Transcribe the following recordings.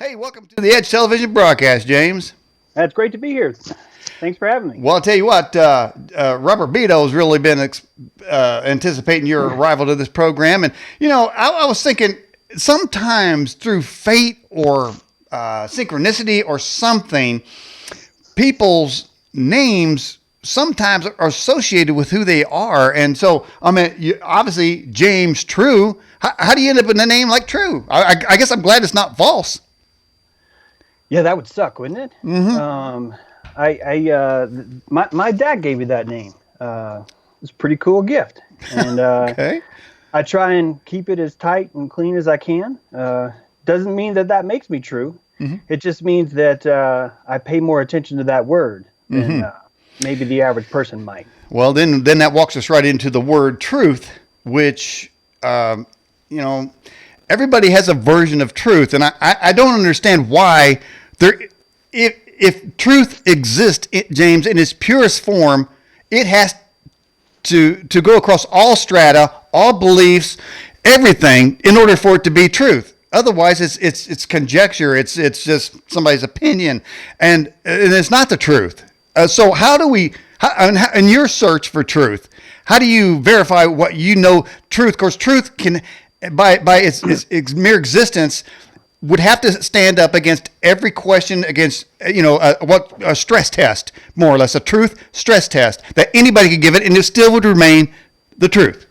Hey, welcome to the Edge Television broadcast, James. That's great to be here. Thanks for having me. Well, I'll tell you what, Robert Beto's really been anticipating your arrival to this program. And, I was thinking sometimes through fate or synchronicity or something, people's names sometimes are associated with who they are. And so, obviously, James True, how do you end up in a name like True? I guess I'm glad it's not false. Yeah, that would suck, wouldn't it? Mm-hmm. My dad gave me that name. It's a pretty cool gift, and Okay. I try and keep it as tight and clean as I can. Doesn't mean that makes me true. Mm-hmm. It just means that I pay more attention to that word than maybe the average person might. Well, then that walks us right into the word truth, which, everybody has a version of truth. And I don't understand why if truth exists, James, in its purest form, it has to go across all strata, all beliefs, everything in order for it to be truth. Otherwise, it's conjecture. It's just somebody's opinion, and it's not the truth. So how do we, in your search for truth, how do you verify what you know truth? Of course, truth can, by its mere existence, would have to stand up against every question, against what a stress test, more or less, a truth stress test that anybody could give it, and it still would remain the truth.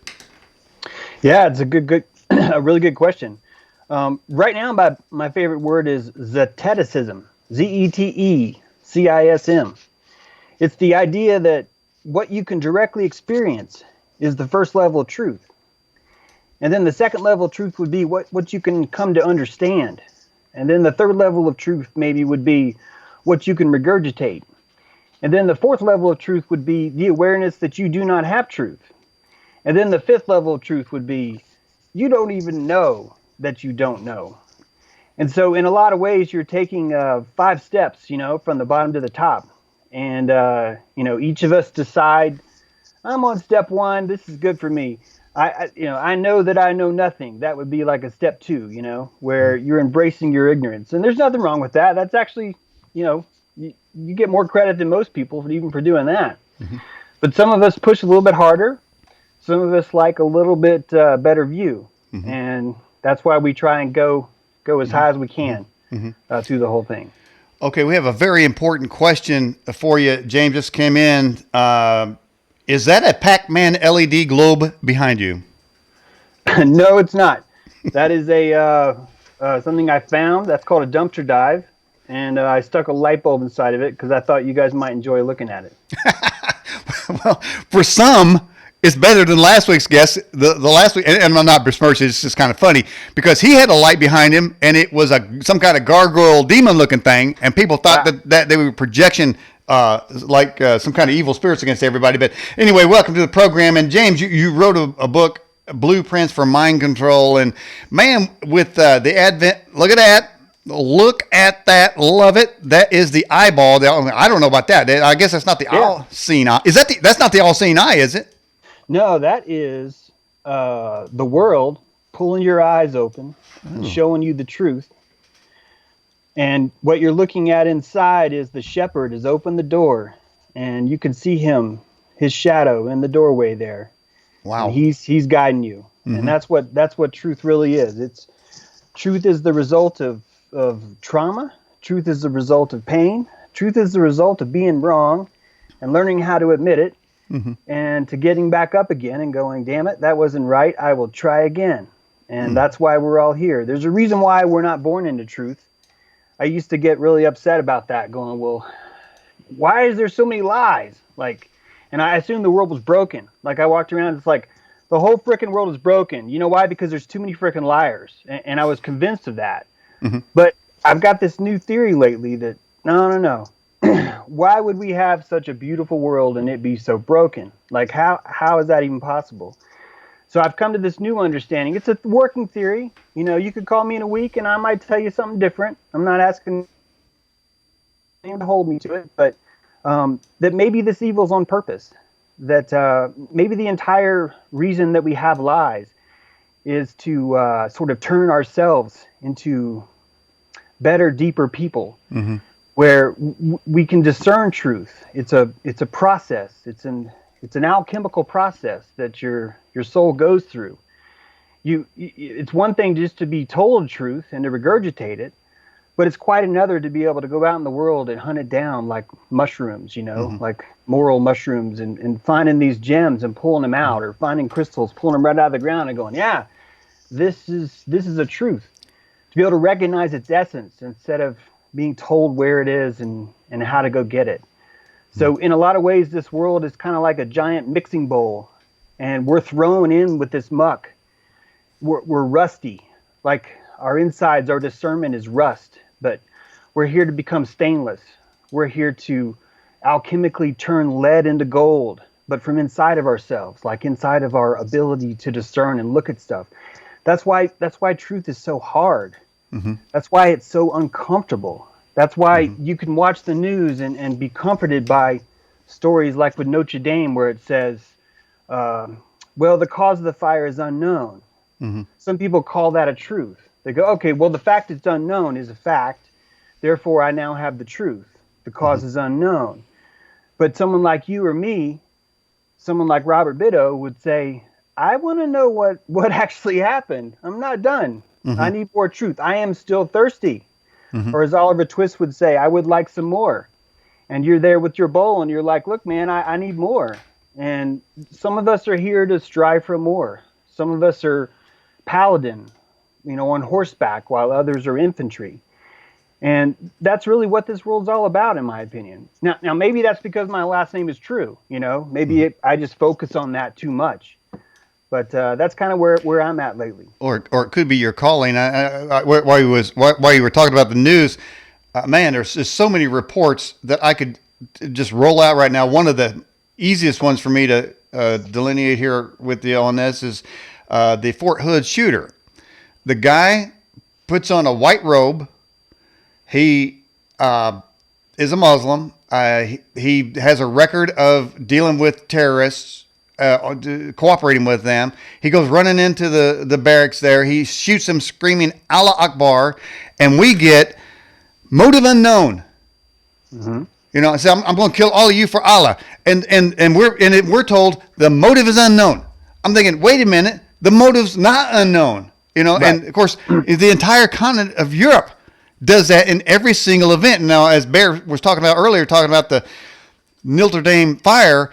Yeah, it's a really good question. Right now, my favorite word is Zeteticism, Zetecim. It's the idea that what you can directly experience is the first level of truth. And then the second level of truth would be what you can come to understand. And then the third level of truth maybe would be what you can regurgitate. And then the fourth level of truth would be the awareness that you do not have truth. And then the fifth level of truth would be you don't even know that you don't know. And so in a lot of ways, you're taking 5 steps, from the bottom to the top. And, each of us decide, I'm on step 1. This is good for me. I know that I know nothing. That would be like a step 2, where you're embracing your ignorance. And there's nothing wrong with that. That's actually, you get more credit than most people even for doing that. Mm-hmm. But some of us push a little bit harder. Some of us like a little bit better view. Mm-hmm. And that's why we try and go as high as we can through the whole thing. Okay, we have a very important question for you. James just came in. Is that a Pac-Man LED globe behind you? No, it's not. That is something I found. That's called a dumpster dive. And I stuck a light bulb inside of it because I thought you guys might enjoy looking at it. Well, for some, it's better than last week's guest. The last week, and I'm not besmirching, it's just kind of funny because he had a light behind him and it was some kind of gargoyle demon looking thing, and people thought that they were projection some kind of evil spirits against everybody. But anyway, welcome to the program. And James, you wrote a book, Blueprints for Mind Control, and man, with the advent, look at that, love it. That is the eyeball. I don't know about that. I guess that's not the all-seeing eye. That's not the all-seeing eye, is it? No, that is the world pulling your eyes open, and showing you the truth. And what you're looking at inside is the shepherd has opened the door, and you can see his shadow in the doorway there. Wow. And he's guiding you. Mm-hmm. And that's what truth really is. Truth is the result of trauma. Truth is the result of pain. Truth is the result of being wrong and learning how to admit it. Mm-hmm. And to getting back up again and going, damn it, that wasn't right. I will try again. And that's why we're all here. There's a reason why we're not born into truth. I used to get really upset about that, going, well, why is there so many lies? And I assumed the world was broken. I walked around, it's like, the whole frickin' world is broken. You know why? Because there's too many frickin' liars. And I was convinced of that. Mm-hmm. But I've got this new theory lately that, no. Why would we have such a beautiful world and it be so broken? How is that even possible? So I've come to this new understanding. It's a working theory. You could call me in a week and I might tell you something different. I'm not asking anyone to hold me to it, but that maybe this evil's on purpose. That maybe the entire reason that we have lies is to sort of turn ourselves into better, deeper people, where we can discern truth. It's a process. It's an alchemical process that your soul goes through. It's one thing just to be told truth and to regurgitate it, but it's quite another to be able to go out in the world and hunt it down like mushrooms, like moral mushrooms, and finding these gems and pulling them out, or finding crystals, pulling them right out of the ground and going, yeah, this is a truth. To be able to recognize its essence instead of being told where it is and how to go get it. So in a lot of ways, this world is kind of like a giant mixing bowl, and we're thrown in with this muck. We're rusty, like our insides, our discernment is rust, but we're here to become stainless. We're here to alchemically turn lead into gold, but from inside of ourselves, like inside of our ability to discern and look at stuff. That's why truth is so hard. That's why it's so uncomfortable. That's why you can watch the news and be comforted by stories like with Notre Dame, where it says, well, the cause of the fire is unknown. Some people call that a truth. They go, okay, well, the fact it's unknown is a fact. Therefore, I now have the truth. The cause is unknown. But someone like you or me, someone like Robert Bitto would say, I want to know what actually happened. I'm not done. I need more truth. I am still thirsty. Or as Oliver Twist would say, I would like some more. And you're there with your bowl and you're like, look, man, I need more. And some of us are here to strive for more. Some of us are paladin, on horseback, while others are infantry. And that's really what this world's all about, in my opinion. Now maybe that's because my last name is True. Maybe I just focus on that too much. But that's kind of where I'm at lately. Or it could be your calling. While you were talking about the news, man, there's just so many reports that I could just roll out right now. One of the easiest ones for me to delineate here with the LNS is the Fort Hood shooter. The guy puts on a white robe. He is a Muslim. He has a record of dealing with terrorists. Cooperating with them. He goes running into the barracks there. He shoots them screaming Allah Akbar, and we get motive unknown. So I'm going to kill all of you for Allah, and we're told the motive is unknown. I'm thinking, wait a minute, the motive's not unknown. Right. And of course the entire continent of Europe does that in every single event. Now, as Bear was talking about earlier, talking about the Notre Dame fire,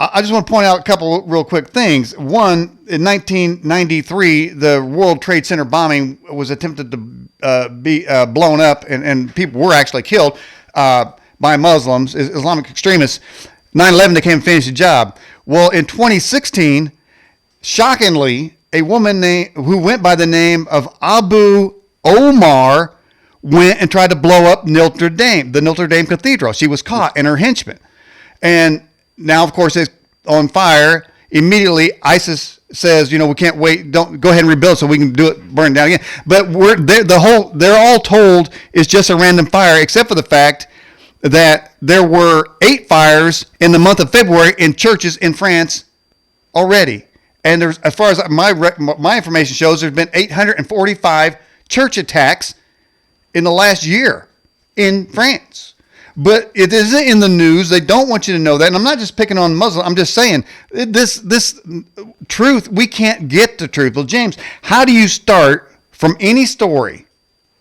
I just want to point out a couple real quick things. One, in 1993, the World Trade Center bombing was attempted to be blown up, and people were actually killed by Muslims, Islamic extremists. 9/11, they came and finished the job. Well, in 2016, shockingly, a woman who went by the name of Abu Omar went and tried to blow up Notre Dame, the Notre Dame Cathedral. She was caught, and her henchmen. And now, of course, it's on fire. Immediately, ISIS says, we can't wait. Don't go ahead and rebuild so we can do it, burn it down again. But they're all told it's just a random fire, except for the fact that there were 8 fires in the month of February in churches in France already. And there's, as far as my information shows, there's been 845 church attacks in the last year in France. But it isn't in the news. They don't want you to know that. And I'm not just picking on Muslims. I'm just saying this truth, we can't get the truth. Well, James, how do you start from any story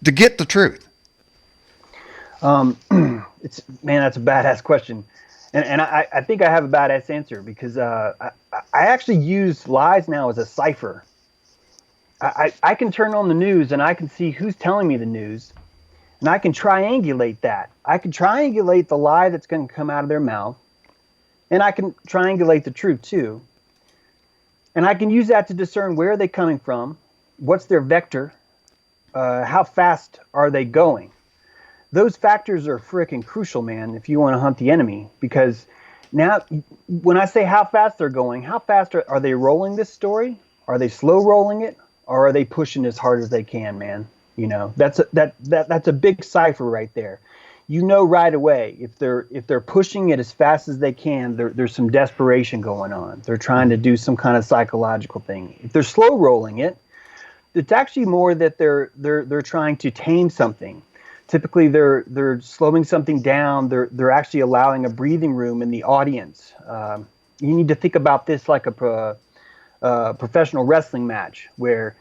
to get the truth? That's a badass question. And I think I have a badass answer because I actually use lies now as a cipher. I can turn on the news and I can see who's telling me the news. And I can triangulate that. I can triangulate the lie that's going to come out of their mouth. And I can triangulate the truth too. And I can use that to discern where are they coming from, what's their vector, how fast are they going. Those factors are freaking crucial, man, if you want to hunt the enemy. Because now, when I say how fast they're going, how fast are they rolling this story? Are they slow rolling it? Or are they pushing as hard as they can, man? That's a big cipher right there. Right away if they're pushing it as fast as they can, there's some desperation going on. They're trying to do some kind of psychological thing. If they're slow rolling it, it's actually more that they're trying to tame something. Typically, they're slowing something down. They're actually allowing a breathing room in the audience. You need to think about this like a professional wrestling match where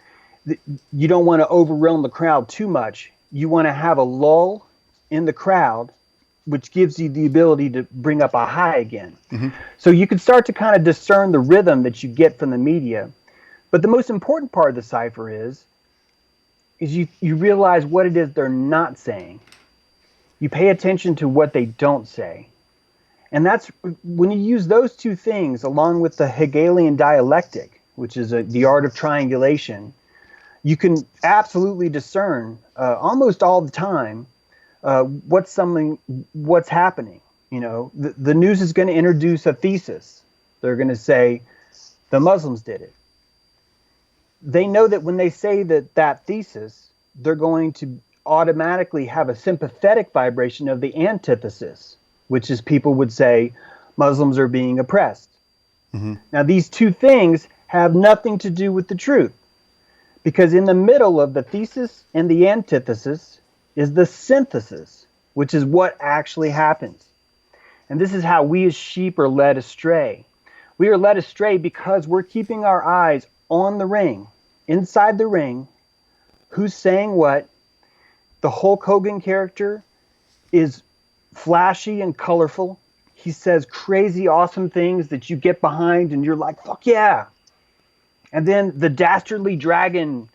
you don't want to overwhelm the crowd too much. You want to have a lull in the crowd, which gives you the ability to bring up a high again. So you can start to kind of discern the rhythm that you get from the media. But the most important part of the cipher is you realize what it is they're not saying. You pay attention to what they don't say. And that's when you use those two things along with the Hegelian dialectic, which is the art of triangulation, you can absolutely discern almost all the time what's happening. You know, the news is going to introduce a thesis. They're going to say the Muslims did it. They know that when they say that thesis, they're going to automatically have a sympathetic vibration of the antithesis, which is people would say Muslims are being oppressed. Now, these two things have nothing to do with the truth, because in the middle of the thesis and the antithesis is the synthesis, which is what actually happens. And this is how we as sheep are led astray. We are led astray because we're keeping our eyes on the ring, inside the ring, who's saying what. The Hulk Hogan character is flashy and colorful. He says crazy, awesome things that you get behind and you're like, fuck yeah. And then the dastardly dragon,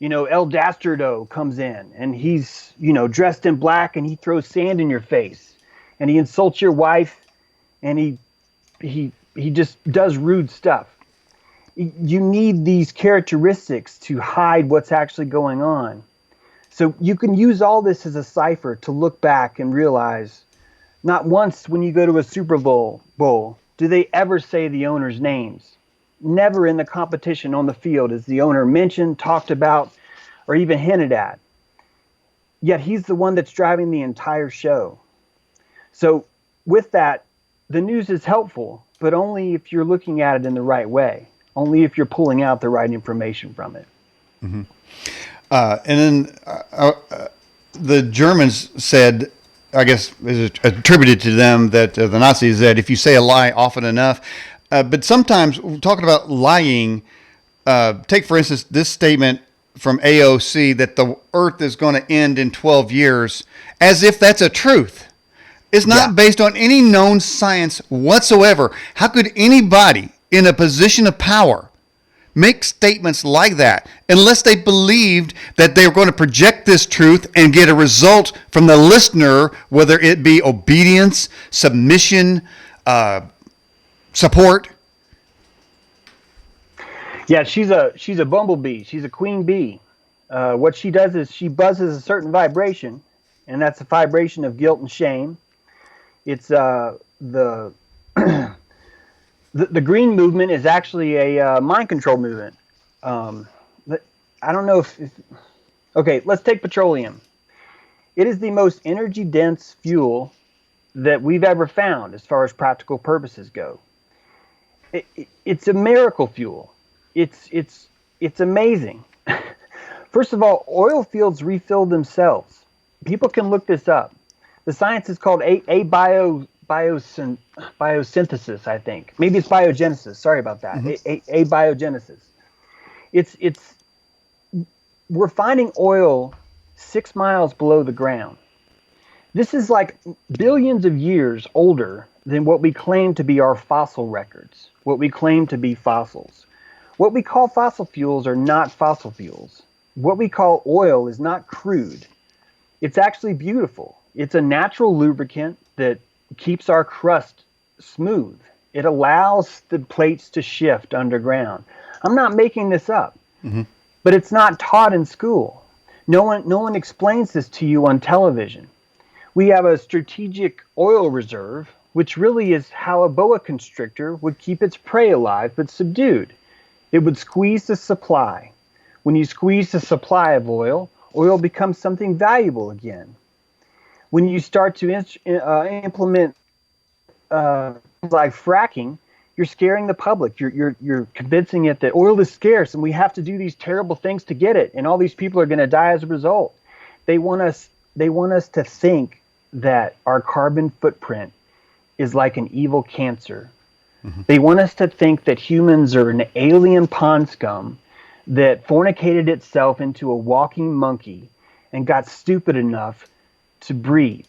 El Dastardo comes in and he's, dressed in black and he throws sand in your face and he insults your wife and he just does rude stuff. You need these characteristics to hide what's actually going on. So you can use all this as a cipher to look back and realize not once when you go to a Super Bowl do they ever say the owner's names. Never in the competition on the field is the owner mentioned, talked about, or even hinted at. Yet he's the one that's driving the entire show. So with that, the news is helpful, but only if you're looking at it in the right way. Only if you're pulling out the right information from it. And then the Germans said, I guess is attributed to them, that the Nazis said, if you say a lie often enough, but sometimes talking about lying, take for instance this statement from AOC that the Earth is going to end in 12 years, as if that's a truth. It's not based on any known science whatsoever. How could anybody in a position of power make statements like that unless they believed that they were going to project this truth and get a result from the listener, whether it be obedience, submission, support? Yeah, she's a bumblebee. She's a queen bee. What she does is she buzzes a certain vibration, and that's a vibration of guilt and shame. It's the green movement is actually a mind control movement. I don't know if okay, let's take petroleum. It is the most energy dense fuel that we've ever found as far as practical purposes go. It's a miracle fuel. It's amazing. First of all, oil fields refill themselves. People can look this up. The science is called biosynthesis, I think. Maybe it's biogenesis. Sorry about that. Abiogenesis. We're finding oil 6 miles below the ground. This is like billions of years older than what we claim to be our fossil records, what we claim to be fossils. What we call fossil fuels are not fossil fuels. What we call oil is not crude. It's actually beautiful. It's a natural lubricant that keeps our crust smooth. It allows the plates to shift underground. I'm not making this up, but it's not taught in school. No one explains this to you on television. We have a strategic oil reserve, which really is how a boa constrictor would keep its prey alive but subdued. It would squeeze the supply. When you squeeze the supply of oil, oil becomes something valuable again. When you start to implement like fracking, you're scaring the public. You're convincing it that oil is scarce and we have to do these terrible things to get it, and all these people are going to die as a result. They want us they want us to think that our carbon footprint is like an evil cancer. They want us to think that humans are an alien pond scum that fornicated itself into a walking monkey and got stupid enough to breathe.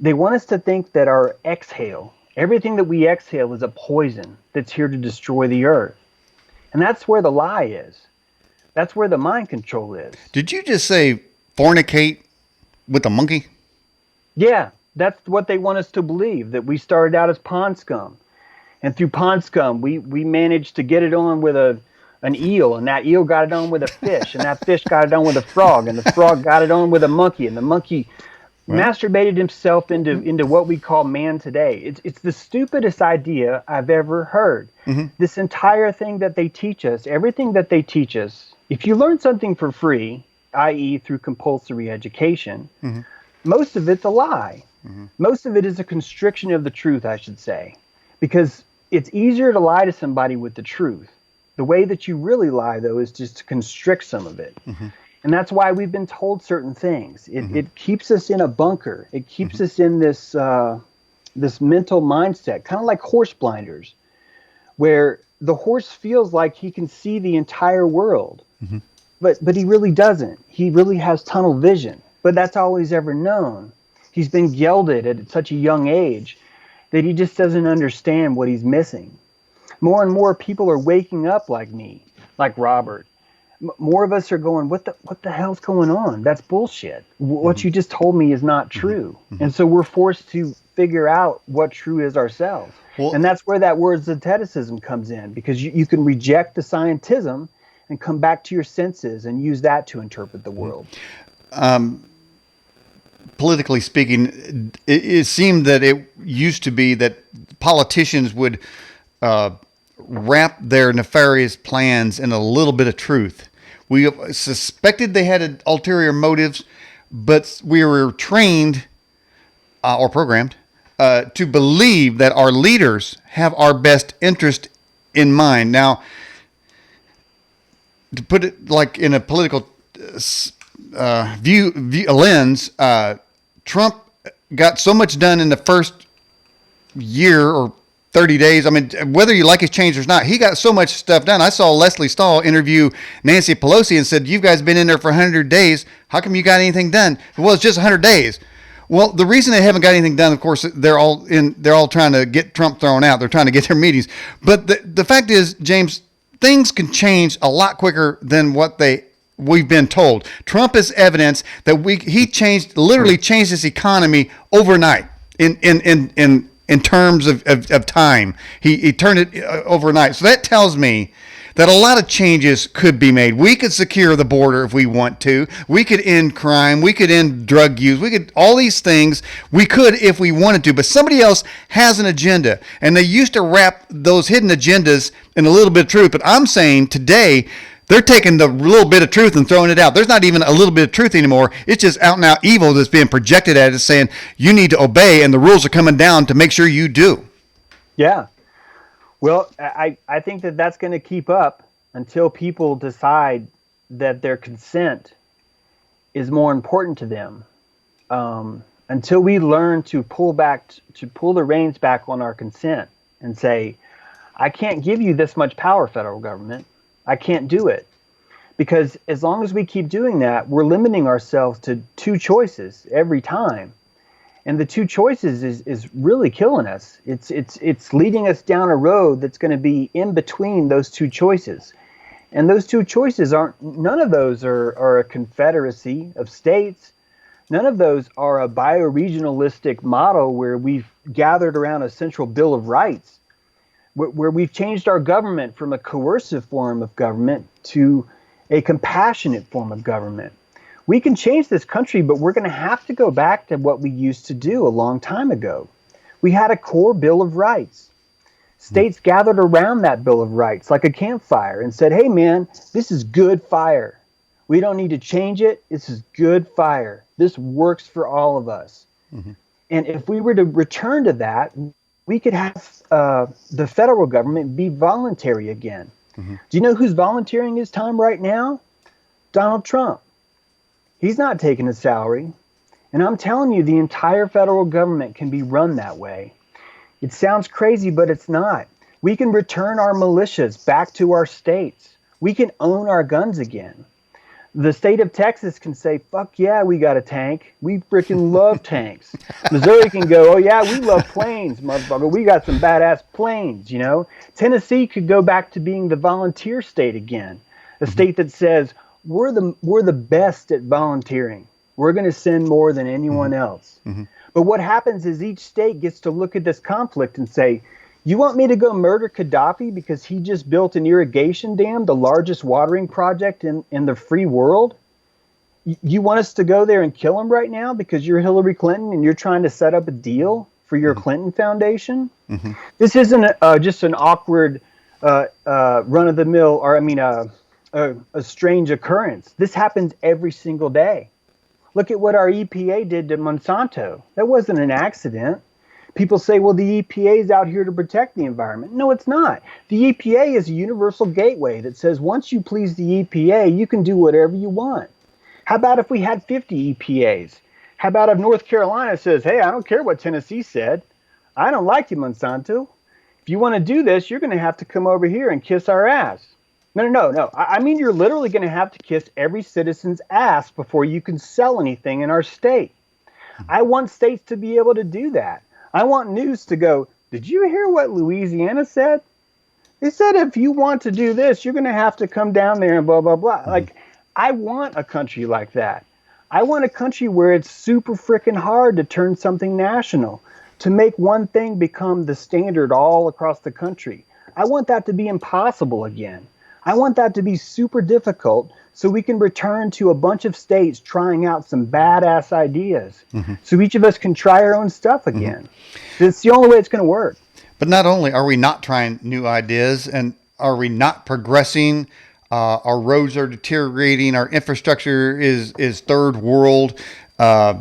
They want us to think that our exhale, everything that we exhale, is a poison that's here to destroy the earth. And that's where the lie is. That's where the mind control is. Did you just say fornicate with a monkey? Yeah, that's what they want us to believe, that we started out as pond scum. And through pond scum, we managed to get it on with an eel, and that eel got it on with a fish, and that fish got it on with a frog, and the frog got it on with a monkey, and the monkey masturbated himself into what we call man today. It's the stupidest idea I've ever heard. This entire thing that they teach us, everything that they teach us, if you learn something for free, i.e. through compulsory education, most of it's a lie. Most of it is a constriction of the truth, I should say, because it's easier to lie to somebody with the truth. The way that you really lie, though, is just to constrict some of it. And that's why we've been told certain things. It keeps us in a bunker. It keeps us in this this mental mindset, kind of like horse blinders, where the horse feels like he can see the entire world. But he really doesn't. He really has tunnel vision. But that's all he's ever known. He's been gelded at such a young age that he just doesn't understand what he's missing. More and more people are waking up like me, like Robert. More of us are going, what the hell's going on? That's bullshit. What you just told me is not true. And so we're forced to figure out what true is ourselves. Well, and that's where that word Satanicism comes in, because you can reject the scientism and come back to your senses and use that to interpret the world. Politically speaking, it seemed that it used to be that politicians would wrap their nefarious plans in a little bit of truth. We suspected they had ulterior motives, but we were trained or programmed to believe that our leaders have our best interest in mind. Now, to put it like in a political lens, Trump got so much done in the first year or 30 days. I mean, whether you like his change or not, he got so much stuff done. I saw Leslie Stahl interview Nancy Pelosi and said, "You guys been in there for 100 days. How come you got anything done?" Well, it's just 100 days. Well, the reason they haven't got anything done, of course, they're all trying to get Trump thrown out. They're trying to get their meetings. But the fact is, James, things can change a lot quicker than what we've been told. Trump is evidence that he literally changed this economy overnight in terms of time. He turned it overnight. So that tells me that a lot of changes could be made. We could secure the border if we want to. We could end crime. We could end drug use. We could, all these things we could if we wanted to. But somebody else has an agenda. And they used to wrap those hidden agendas in a little bit of truth. But I'm saying today, they're taking the little bit of truth and throwing it out. There's not even a little bit of truth anymore. It's just out and out evil that's being projected at us, saying you need to obey, and the rules are coming down to make sure you do. Yeah. Well, I think that that's going to keep up until people decide that their consent is more important to them. Until we learn to pull the reins back on our consent and say, I can't give you this much power, federal government. I can't do it. Because as long as we keep doing that, we're limiting ourselves to two choices every time. And the two choices is really killing us. It's leading us down a road that's going to be in between those two choices. And those two choices none of those are a confederacy of states. None of those are a bioregionalistic model where we've gathered around a central Bill of Rights, where we've changed our government from a coercive form of government to a compassionate form of government. We can change this country, but we're going to have to go back to what we used to do a long time ago. We had a core Bill of Rights. States gathered around that Bill of Rights like a campfire and said, hey, man, this is good fire. We don't need to change it. This is good fire. This works for all of us. Mm-hmm. And if we were to return to that, we could have the federal government be voluntary again. Mm-hmm. Do you know who's volunteering his time right now? Donald Trump. He's not taking a salary. And I'm telling you, the entire federal government can be run that way. It sounds crazy, but it's not. We can return our militias back to our states. We can own our guns again. The state of Texas can say, fuck yeah, we got a tank. We freaking love tanks. Missouri can go, oh yeah, we love planes, motherfucker. We got some badass planes, you know? Tennessee could go back to being the volunteer state again. A state that says, we're the best at volunteering. We're going to send more than anyone else. But what happens is each state gets to look at this conflict and say, you want me to go murder Gaddafi because he just built an irrigation dam, the largest watering project in the free world? You want us to go there and kill him right now because you're Hillary Clinton and you're trying to set up a deal for your Clinton Foundation? This isn't just an awkward run-of-the-mill, or a strange occurrence. This happens every single day. Look at what our EPA did to Monsanto. That wasn't an accident. People say, well, the EPA is out here to protect the environment. No, it's not. The EPA is a universal gateway that says once you please the EPA, you can do whatever you want. How about if we had 50 EPAs? How about if North Carolina says, hey, I don't care what Tennessee said. I don't like you, Monsanto. If you want to do this, you're going to have to come over here and kiss our ass. No. I mean, you're literally going to have to kiss every citizen's ass before you can sell anything in our state. I want states to be able to do that. I want news to go, did you hear what Louisiana said? They said if you want to do this, you're going to have to come down there and blah, blah, blah. Like, I want a country like that. I want a country where it's super freaking hard to turn something national, to make one thing become the standard all across the country. I want that to be impossible again. I want that to be super difficult so we can return to a bunch of states trying out some badass ideas. So each of us can try our own stuff again. It's the only way it's going to work. But not only are we not trying new ideas, and are we not progressing, our roads are deteriorating, our infrastructure is third world. China's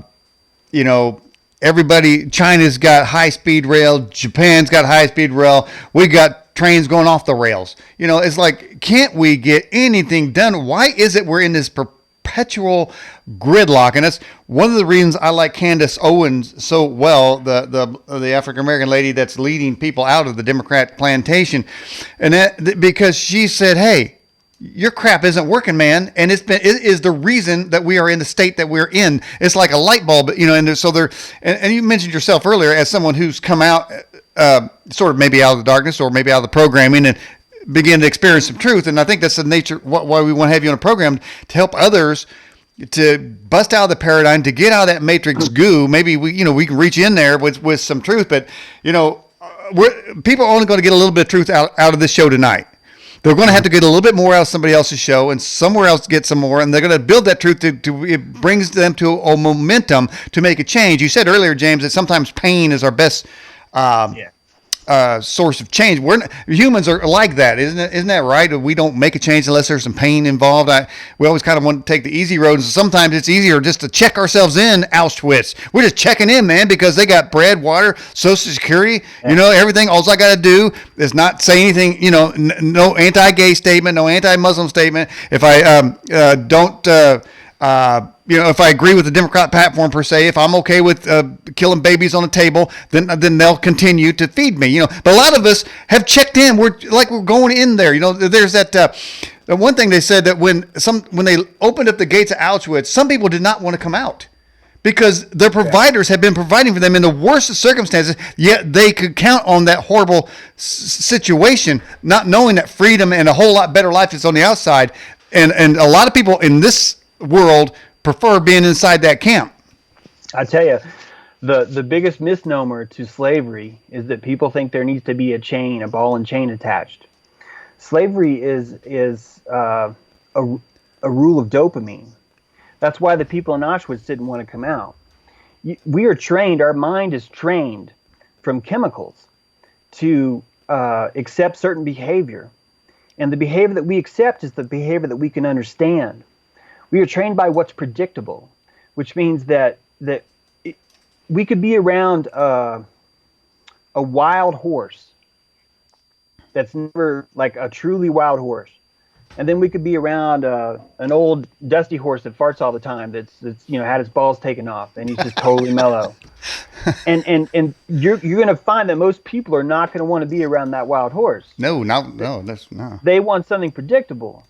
got high-speed rail, Japan's got high-speed rail, we got trains going off the rails. It's like, can't we get anything done? Why is it we're in this perpetual gridlock? And that's one of the reasons I like Candace Owens so well, the African-American lady that's leading people out of the Democrat plantation. And that because she said, hey, your crap isn't working, man, and it is the reason that we are in the state that we're in. It's like a light bulb, and so there. And you mentioned yourself earlier as someone who's come out, sort of maybe out of the darkness or maybe out of the programming and begin to experience some truth. And I think that's the nature why we want to have you on a program, to help others to bust out of the paradigm, to get out of that matrix goo. Maybe we can reach in there with some truth, but people are only going to get a little bit of truth out of this show tonight. They're going to have to get a little bit more out of somebody else's show and somewhere else get some more, and they're going to build that truth to it brings them to a momentum to make a change. You said earlier, James, that sometimes pain is our best source of change. Humans are like that, isn't that right? We don't make a change unless there's some pain involved. We always kind of want to take the easy road, and sometimes it's easier just to check ourselves in Auschwitz. We're just checking in, man, because they got bread, water, Social Security, everything. All I got to do is not say anything, no anti-gay statement, no anti-Muslim statement. If I don't... if I agree with the Democrat platform per se, if I'm okay with killing babies on the table, then they'll continue to feed me. But a lot of us have checked in. We're going in there. There's that one thing they said that when they opened up the gates of Auschwitz, some people did not want to come out because their providers had been providing for them in the worst of circumstances. Yet they could count on that horrible situation, not knowing that freedom and a whole lot better life is on the outside. And a lot of people in this world prefer being inside that camp. I tell you, the biggest misnomer to slavery is that people think there needs to be a ball and chain attached. Slavery is a rule of dopamine. That's why the people in Auschwitz didn't want to come out. We are trained, our mind is trained from chemicals to accept certain behavior. And the behavior that we accept is the behavior that we can understand. We are trained by what's predictable, which means that we could be around a wild horse that's never, like a truly wild horse, And then we could be around an old dusty horse that farts all the time. That's had his balls taken off, and he's just totally mellow. And you're going to find that most people are not going to want to be around that wild horse. No, that's no. They want something predictable.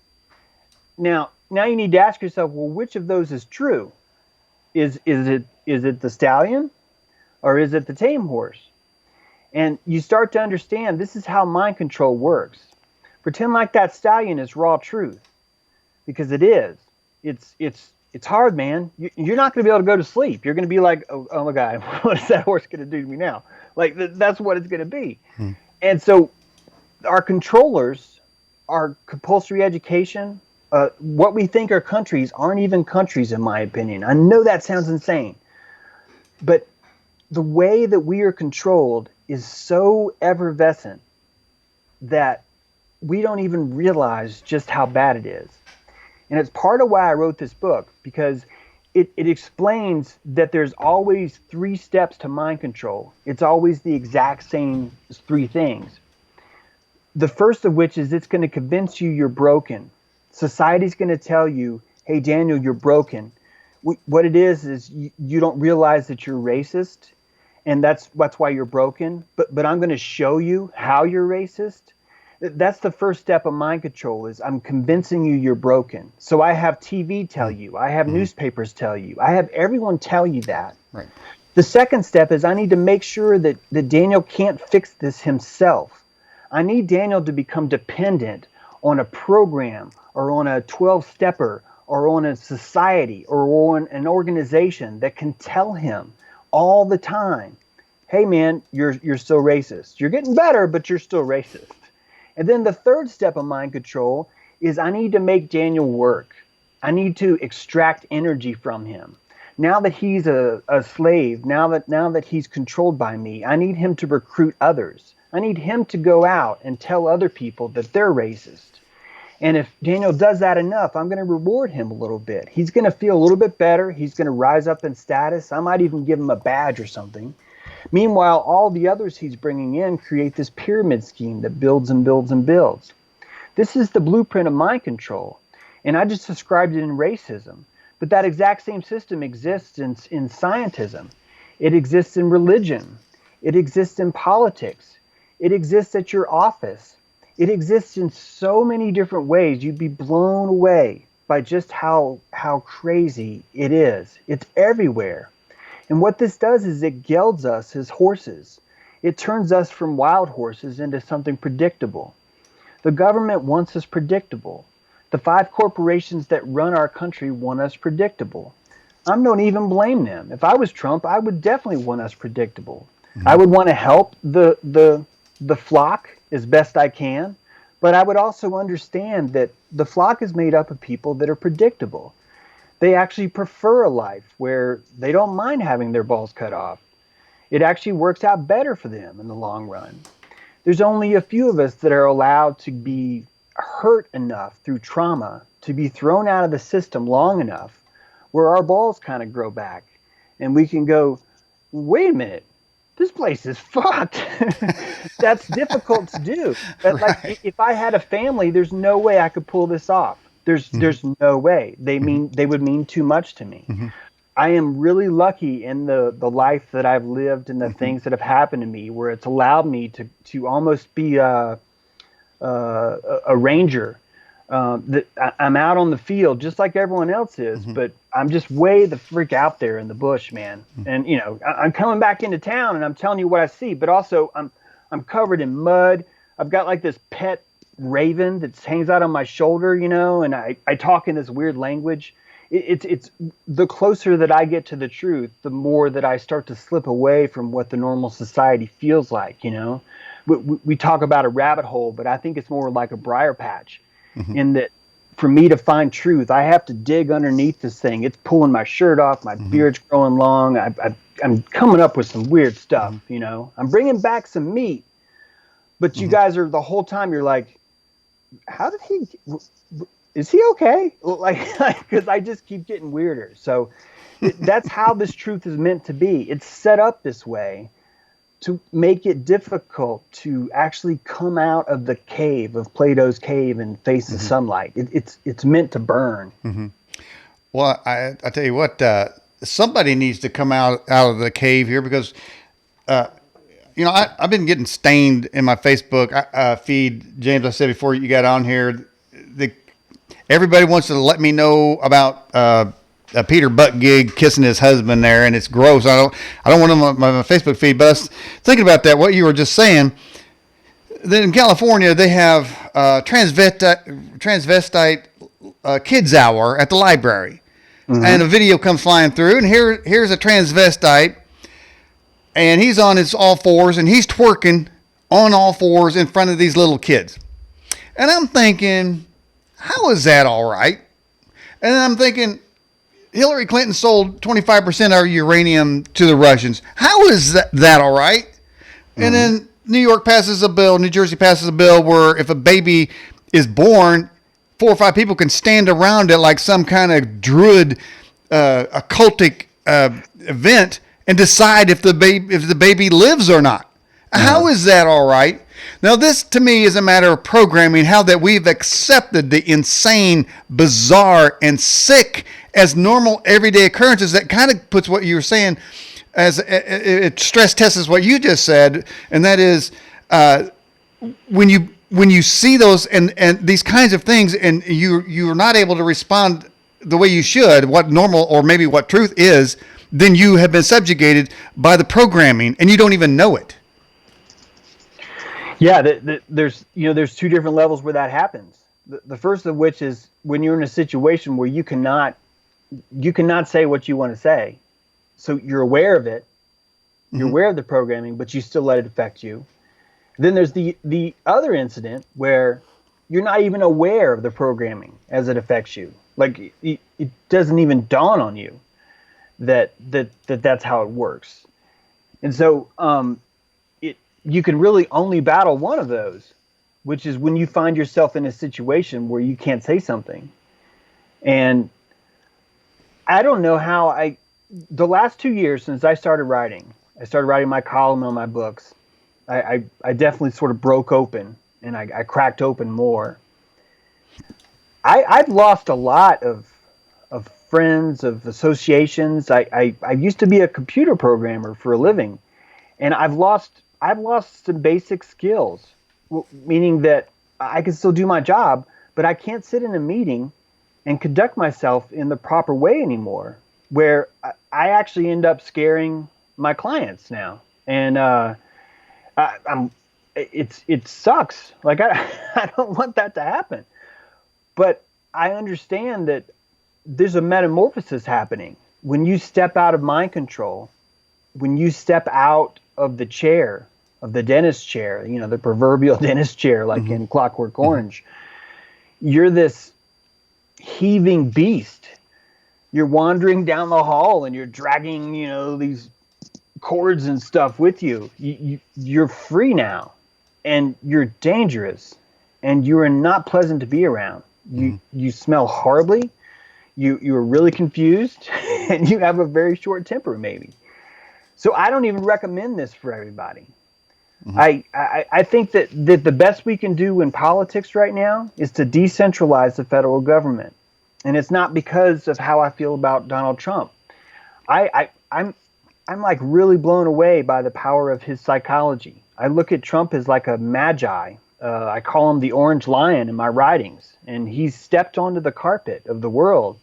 Now you need to ask yourself, well, which of those is true? Is it the stallion, or is it the tame horse? And you start to understand this is how mind control works. Pretend like that stallion is raw truth, because it is. It's hard, man. You're not going to be able to go to sleep. You're going to be like, oh my God, what is that horse going to do to me now? Like that's what it's going to be. And so our controllers, our compulsory education, what we think are countries aren't even countries, in my opinion. I know that sounds insane, but the way that we are controlled is so effervescent that we don't even realize just how bad it is. And it's part of why I wrote this book, because it explains that there's always 3 steps to mind control. It's always the exact same 3 things. The first of which is it's going to convince you you're broken. Society's going to tell you, hey, Daniel, you're broken. What it is you don't realize that you're racist, and that's why you're broken. But I'm going to show you how you're racist. That's the first step of mind control, is I'm convincing you you're broken. So I have TV tell you, I have newspapers tell you, I have everyone tell you that. Right. The second step is I need to make sure that Daniel can't fix this himself. I need Daniel to become dependent on a program, or on a 12-stepper, or on a society, or on an organization that can tell him all the time, hey man, you're still racist. You're getting better, but you're still racist. And then the third step of mind control is I need to make Daniel work. I need to extract energy from him. Now that he's a slave, now that he's controlled by me, I need him to recruit others. I need him to go out and tell other people that they're racist. And if Daniel does that enough, I'm going to reward him a little bit. He's going to feel a little bit better. He's going to rise up in status. I might even give him a badge or something. Meanwhile, all the others he's bringing in create this pyramid scheme that builds and builds and builds. This is the blueprint of mind control. And I just described it in racism. But that exact same system exists in scientism. It exists in religion. It exists in politics. It exists at your office. It exists in so many different ways. You'd be blown away by just how crazy it is. It's everywhere. And what this does is it gelds us as horses. It turns us from wild horses into something predictable. The government wants us predictable. The 5 corporations that run our country want us predictable. I don't even blame them. If I was Trump, I would definitely want us predictable. I would want to help the flock as best I can, but I would also understand that the flock is made up of people that are predictable. They actually prefer a life where they don't mind having their balls cut off. It actually works out better for them in the long run. There's only a few of us that are allowed to be hurt enough through trauma to be thrown out of the system long enough where our balls kind of grow back and we can go, wait a minute, this place is fucked. That's difficult to do. But like, if I had a family, there's no way I could pull this off. There's no way. They would mean too much to me. I am really lucky in the life that I've lived and the things that have happened to me, where it's allowed me to almost be a ranger. That I'm out on the field just like everyone else is, but I'm just way the freak out there in the bush, man. And I'm coming back into town and I'm telling you what I see, but also I'm covered in mud. I've got like this pet raven that hangs out on my shoulder, and I talk in this weird language. It's the closer that I get to the truth, the more that I start to slip away from what the normal society feels like. We talk about a rabbit hole, but I think it's more like a briar patch. In that, for me to find truth, I have to dig underneath this thing. It's pulling my shirt off, my beard's growing long. I'm coming up with some weird stuff. I'm bringing back some meat, but you guys are the whole time. You're like, how did he? Is he okay? Because I just keep getting weirder. So that's how this truth is meant to be. It's set up this way to make it difficult to actually come out of the cave of Plato's cave and face the sunlight. It's meant to burn. Well, I tell you what, somebody needs to come out of the cave here because, I've been getting stained in my Facebook feed. James, I said before you got on here, everybody wants to let me know about a Peter Buttigieg kissing his husband there, and it's gross. I don't want them on my Facebook feed, but I was thinking about that, what you were just saying. Then in California, they have transvestite kids hour at the library. And a video comes flying through, and here's a transvestite, and he's on his all fours, and he's twerking on all fours in front of these little kids. And I'm thinking, how is that all right? And I'm thinking, Hillary Clinton sold 25% of our uranium to the Russians. How is that all right? And then New Jersey passes a bill where if a baby is born, 4 or 5 people can stand around it like some kind of druid occultic event and decide if the baby lives or not. How is that all right? Now, this to me is a matter of programming, how that we've accepted the insane, bizarre, and sick as normal everyday occurrences. That kind of puts what you were saying as it stress tests what you just said, and that is when you see those and these kinds of things, and you're not able to respond the way you should, what normal or maybe what truth is, then you have been subjugated by the programming, and you don't even know it. Yeah, there's 2 different levels where that happens. The first of which is when you're in a situation where you cannot say what you want to say, so you're aware of it, you're aware of the programming, but you still let it affect you. Then there's the other incident where you're not even aware of the programming as it affects you. Like it doesn't even dawn on you that's how it works. And so you can really only battle one of those, which is when you find yourself in a situation where you can't say something. And I don't know how the last 2 years since I started writing my column on my books, I definitely sort of broke open and I cracked open more. I've lost a lot of friends, of associations. I used to be a computer programmer for a living, and I've lost some basic skills, meaning that I can still do my job, but I can't sit in a meeting and conduct myself in the proper way anymore, where I actually end up scaring my clients now. And it sucks. Like I don't want that to happen, but I understand that there's a metamorphosis happening when you step out of mind control, when you step out of the chair, of the dentist chair, the proverbial dentist chair, like in Clockwork Orange. You're this heaving beast. You're wandering down the hall and you're dragging, these cords and stuff with you. You're free now, and you're dangerous, and you are not pleasant to be around. You smell horribly. You're really confused, and you have a very short temper, maybe. So I don't even recommend this for everybody. I think that the best we can do in politics right now is to decentralize the federal government. And it's not because of how I feel about Donald Trump. I'm like really blown away by the power of his psychology. I look at Trump as like a magi. I call him the orange lion in my writings. And he's stepped onto the carpet of the world.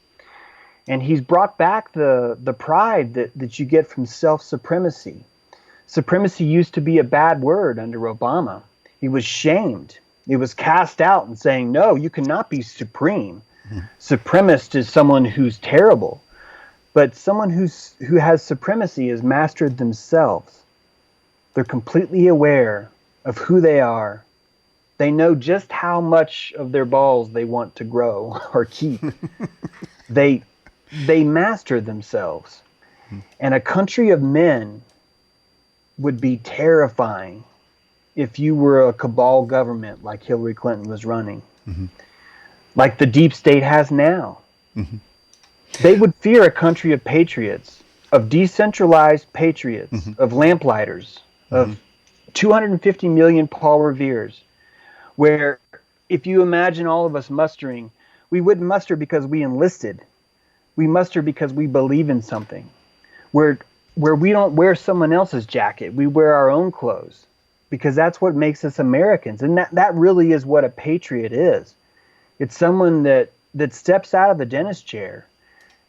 And he's brought back the pride that you get from self-supremacy. Supremacy used to be a bad word under Obama. He was shamed. He was cast out and saying, no, you cannot be supreme. Supremacist is someone who's terrible. But someone who has supremacy has mastered themselves. They're completely aware of who they are. They know just how much of their balls they want to grow or keep. They master themselves. And a country of men would be terrifying if you were a cabal government like Hillary Clinton was running, like the deep state has now. They would fear a country of patriots, of decentralized patriots, of lamplighters, of 250 million Paul Reveres, where if you imagine all of us mustering, we wouldn't muster because we enlisted. We muster because we believe in something. Where we don't wear someone else's jacket, we wear our own clothes, because that's what makes us Americans. And that really is what a patriot is. It's someone that steps out of the dentist chair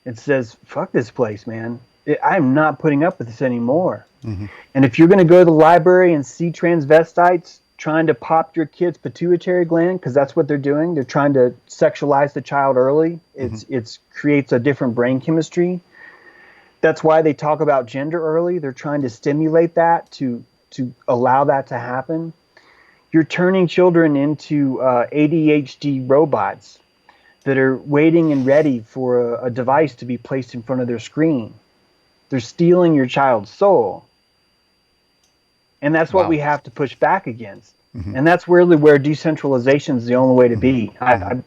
and says, fuck this place, man. I'm not putting up with this anymore. And if you're going to go to the library and see transvestites trying to pop your kid's pituitary gland, because that's what they're doing, they're trying to sexualize the child early. It's creates a different brain chemistry. That's why they talk about gender early. They're trying to stimulate that to allow that to happen. You're turning children into ADHD robots that are waiting and ready for a device to be placed in front of their screen. They're stealing your child's soul. And that's what we have to push back against. And that's really where decentralization is the only way to be. I'm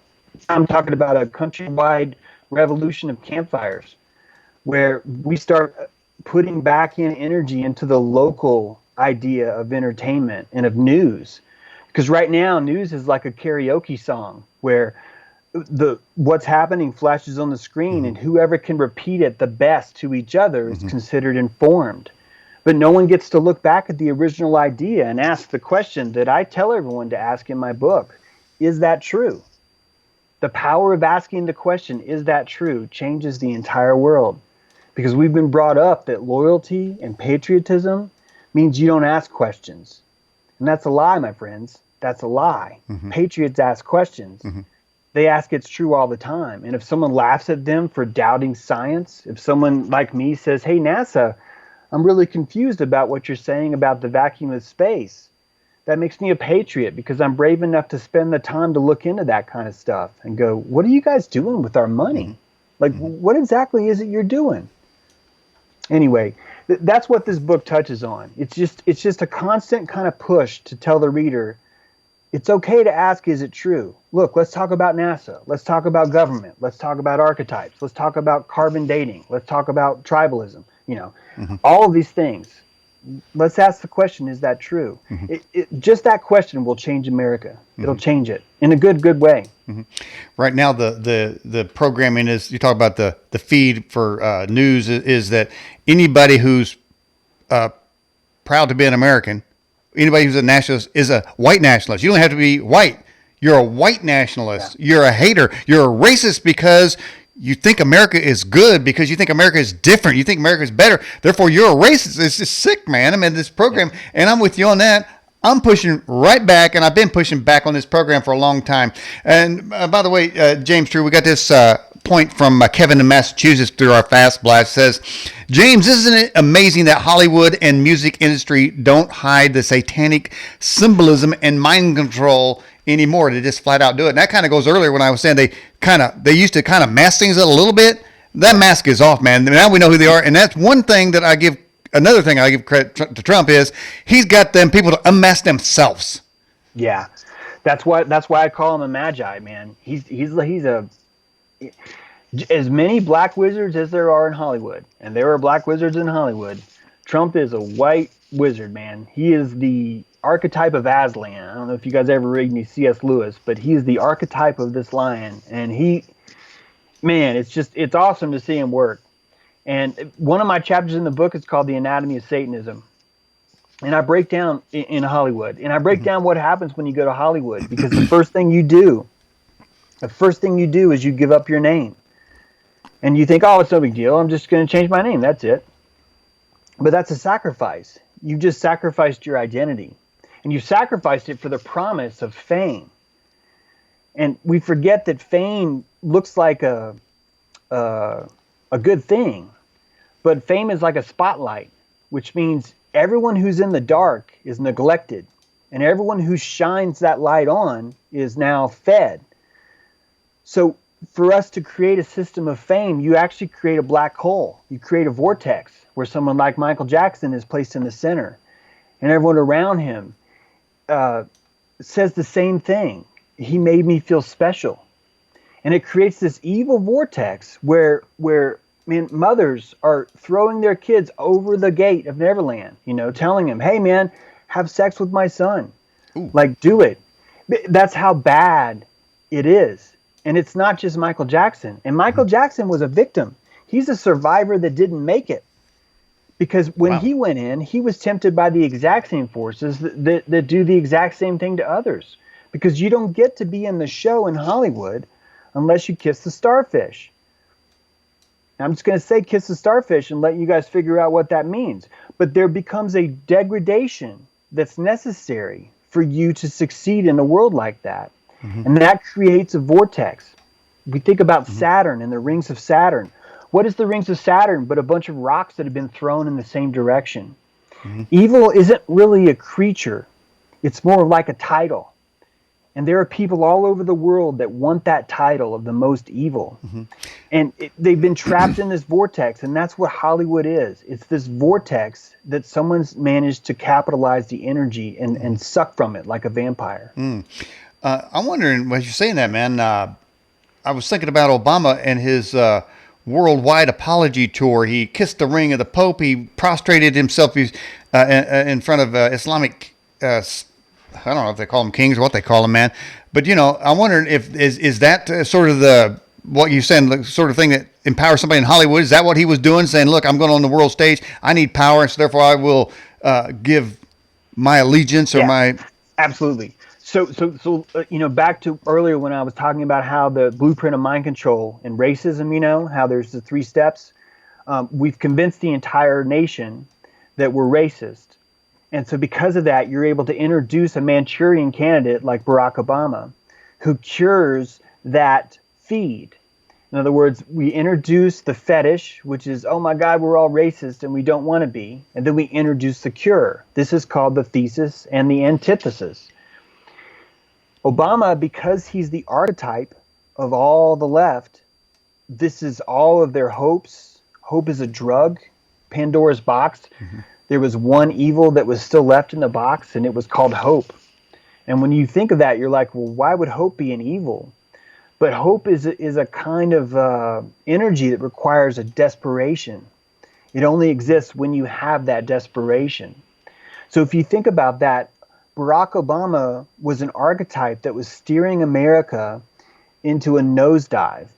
talking about a countrywide revolution of campfires, where we start putting back in energy into the local idea of entertainment and of news. Because right now, news is like a karaoke song where what's happening flashes on the screen, and whoever can repeat it the best to each other is considered informed. But no one gets to look back at the original idea and ask the question that I tell everyone to ask in my book. Is that true? The power of asking the question, is that true, changes the entire world. Because we've been brought up that loyalty and patriotism means you don't ask questions. And that's a lie, my friends. That's a lie. Patriots ask questions. They ask it's true all the time. And if someone laughs at them for doubting science, if someone like me says, hey, NASA, I'm really confused about what you're saying about the vacuum of space, that makes me a patriot, because I'm brave enough to spend the time to look into that kind of stuff and go, what are you guys doing with our money? Like, what exactly is it you're doing? Anyway, that's what this book touches on. It's just a constant kind of push to tell the reader, it's okay to ask, is it true? Look, let's talk about NASA. Let's talk about government. Let's talk about archetypes. Let's talk about carbon dating. Let's talk about tribalism. All of these things. Let's ask the question, is that true? Just that question will change America. It'll change it in a good way. Right now, the programming is, you talk about the feed for news is that anybody who's proud to be an American, anybody who's a nationalist is a white nationalist. You don't have to be white. You're a white nationalist. Yeah. You're a hater. You're a racist because you think America is good, because you think America is different. You think America is better. Therefore, you're a racist. It's just sick, man. I mean, this program, and I'm with you on that. I'm pushing right back, and I've been pushing back on this program for a long time. And by the way, James True, we got this point from Kevin in Massachusetts through our Fast Blast. Says, James, isn't it amazing that Hollywood and music industry don't hide the satanic symbolism and mind control anymore? They just flat out do it. And that kind of goes earlier when I was saying they used to kind of mask things a little bit. That mask is off, man. Now we know who they are. And that's one thing that another thing I give credit to Trump is he's got them people to unmask themselves. Yeah. That's why I call him a magi, man. He's as many black wizards as there are in Hollywood, and there are black wizards in Hollywood. Trump is a white wizard, man. He is the archetype of Aslan. I don't know if you guys ever read any C.S. Lewis, but he is the archetype of this lion. And it's awesome to see him work. And one of my chapters in the book is called The Anatomy of Satanism. And I break down in Hollywood. And I break down what happens when you go to Hollywood. Because the first thing you do is you give up your name. And you think, oh, it's no big deal. I'm just going to change my name. That's it. But that's a sacrifice. You just sacrificed your identity. And you sacrificed it for the promise of fame. And we forget that fame looks like a good thing. But fame is like a spotlight, which means everyone who's in the dark is neglected. And everyone who shines that light on is now fed. So for us to create a system of fame, you actually create a black hole. You create a vortex where someone like Michael Jackson is placed in the center. And everyone around him says the same thing. He made me feel special. And it creates this evil vortex where man, mothers are throwing their kids over the gate of Neverland, telling them, hey, man, have sex with my son. Ooh. Like, do it. That's how bad it is. And it's not just Michael Jackson. And Michael Jackson was a victim. He's a survivor that didn't make it. Because when he went in, he was tempted by the exact same forces that do the exact same thing to others. Because you don't get to be in the show in Hollywood unless you kiss the starfish. I'm just going to say kiss the starfish and let you guys figure out what that means. But there becomes a degradation that's necessary for you to succeed in a world like that. And that creates a vortex. We think about Saturn and the rings of Saturn. What is the rings of Saturn but a bunch of rocks that have been thrown in the same direction? Evil isn't really a creature. It's more like a title. And there are people all over the world that want that title of the most evil. And they've been trapped in this vortex, and that's what Hollywood is. It's this vortex that someone's managed to capitalize the energy and suck from it like a vampire. I'm wondering, when you're saying that, man, I was thinking about Obama and his worldwide apology tour. He kissed the ring of the Pope. He prostrated himself in front of Islamic I don't know if they call them kings or what they call them, man. But, I'm wondering if is that sort of what you're saying, the sort of thing that empowers somebody in Hollywood? Is that what he was doing, saying, look, I'm going on the world stage. I need power, and so therefore I will give my allegiance or my... Absolutely. So back to earlier when I was talking about how the blueprint of mind control and racism, how there's the 3 steps. We've convinced the entire nation that we're racist. And so because of that, you're able to introduce a Manchurian candidate like Barack Obama who cures that feed. In other words, we introduce the fetish, which is, oh my God, we're all racist and we don't want to be. And then we introduce the cure. This is called the thesis and the antithesis. Obama, because he's the archetype of all the left, this is all of their hopes. Hope is a drug, Pandora's box. There was one evil that was still left in the box, and it was called hope. And when you think of that, you're like, well, why would hope be an evil? But hope is a kind of energy that requires a desperation. It only exists when you have that desperation. So if you think about that, Barack Obama was an archetype that was steering America into a nosedive.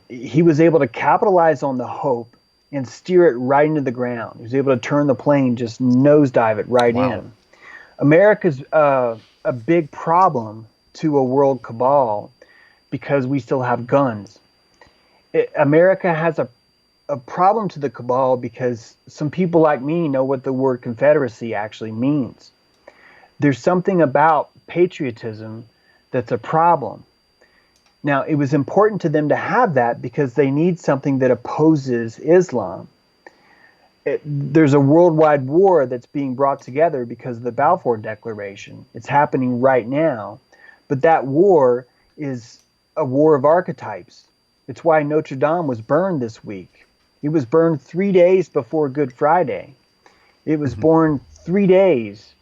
He was able to capitalize on the hope and steer it right into the ground. He was able to turn the plane, just nosedive it right in. America's a big problem to a world cabal because we still have guns. America has a problem to the cabal because some people like me know what the word Confederacy actually means. There's something about patriotism that's a problem. Now, it was important to them to have that because they need something that opposes Islam. There's a worldwide war that's being brought together because of the Balfour Declaration. It's happening right now. But that war is a war of archetypes. It's why Notre Dame was burned this week. It was burned 3 days before Good Friday. It was born 3 days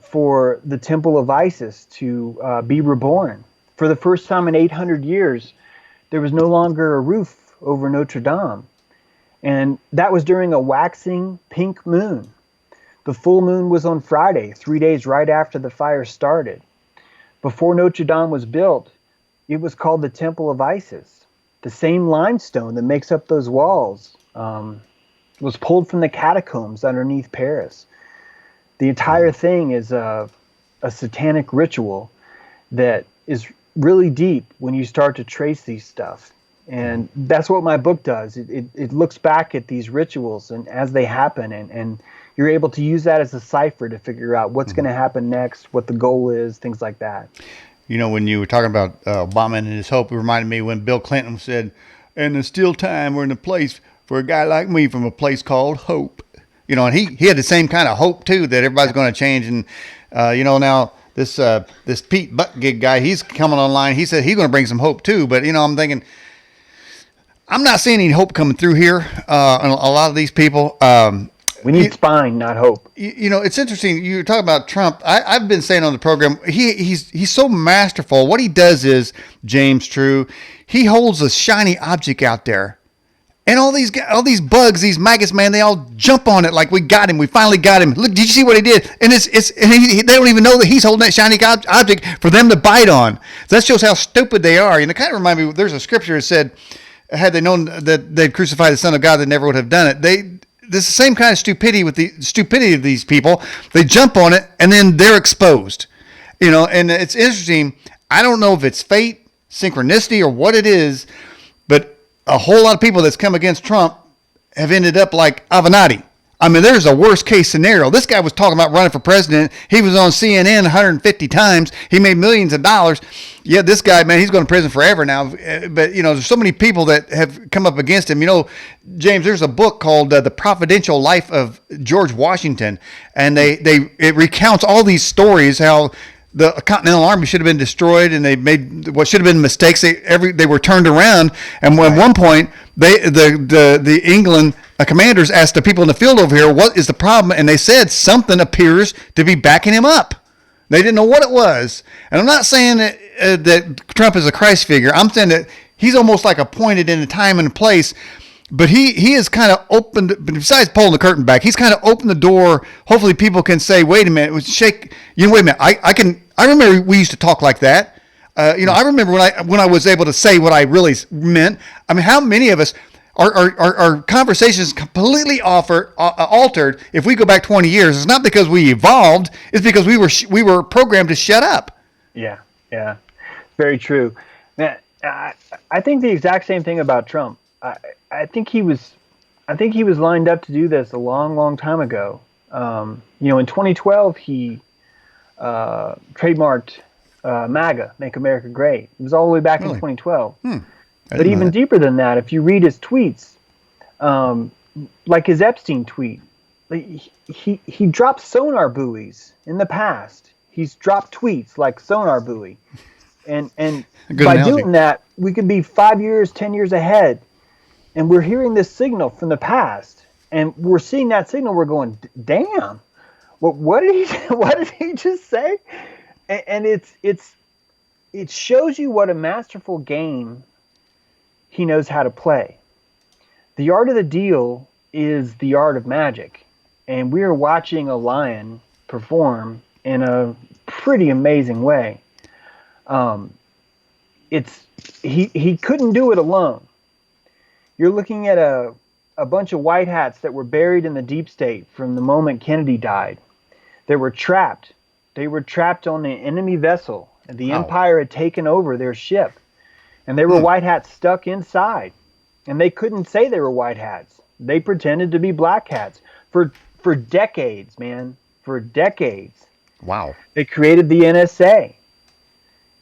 for the Temple of Isis to be reborn. For the first time in 800 years, there was no longer a roof over Notre Dame. And that was during a waxing pink moon. The full moon was on Friday, 3 days right after the fire started. Before Notre Dame was built, it was called the Temple of Isis. The same limestone that makes up those walls was pulled from the catacombs underneath Paris. The entire thing is a satanic ritual that is really deep when you start to trace these stuff. And that's what my book does. It looks back at these rituals and as they happen, and you're able to use that as a cipher to figure out what's going to happen next, what the goal is, things like that. You know, when you were talking about Obama and his hope, it reminded me when Bill Clinton said, "And there's still time or in a place for a guy like me from a place called Hope." You know, and he had the same kind of hope too, that everybody's going to change. And now this Pete Buttigieg guy, he's coming online. He said he's going to bring some hope too. But I'm thinking, I'm not seeing any hope coming through here. On a lot of these people. We need spine, not hope. It's interesting. You were talking about Trump. I've been saying on the program, he's so masterful. What he does is, James True, he holds a shiny object out there, And all these bugs, these maggots, man, they all jump on it like we got him. We finally got him. Look, did you see what he did? And they don't even know that he's holding that shiny object for them to bite on. So that shows how stupid they are. And it kind of reminds me. There's a scripture that said, had they known that they'd crucify the Son of God, they never would have done it. There's the same kind of stupidity with the stupidity of these people. They jump on it and then they're exposed. And it's interesting. I don't know if it's fate, synchronicity, or what it is, but a whole lot of people that's come against Trump have ended up like Avenatti. I mean, there's a worst case scenario. This guy was talking about running for president. He was on CNN 150 times. He made millions of dollars. Yeah, this guy, man, he's going to prison forever now. But, there's so many people that have come up against him. James, there's a book called The Providential Life of George Washington. And it recounts all these stories, how the Continental Army should have been destroyed, and they made what should have been mistakes. They were turned around, and at one point, the England commanders asked the people in the field over here, "What is the problem?" And they said something appears to be backing him up. They didn't know what it was. And I'm not saying that Trump is a Christ figure. I'm saying that he's almost like appointed in a time and a place. But he has kind of opened, besides pulling the curtain back, he's kind of opened the door. Hopefully people can say, wait a minute, wait a minute. I remember we used to talk like that. I remember when I was able to say what I really meant. I mean, how many of us, our conversations completely altered if we go back 20 years? It's not because we evolved. It's because we were programmed to shut up. Yeah. Very true. Man, I think the exact same thing about Trump. I think he was lined up to do this a long, long time ago. In 2012, he trademarked MAGA, Make America Great. It was all the way back in 2012. But even deeper than that, if you read his tweets, like his Epstein tweet, he dropped sonar buoys in the past. He's dropped tweets like sonar buoy. And by analogy. Doing that, we could be 5 years, 10 years ahead. And we're hearing this signal from the past, and we're seeing that signal. We're going, damn, what did he just say? And it shows you what a masterful game he knows how to play. The art of the deal is the art of magic, and we are watching a lion perform in a pretty amazing way. He couldn't do it alone. You're looking at a bunch of white hats that were buried in the deep state from the moment Kennedy died. They were trapped. They were trapped on an enemy vessel. And the Empire had taken over their ship. And they were white hats stuck inside. And they couldn't say they were white hats. They pretended to be black hats for decades, man. For decades. Wow. They created the NSA.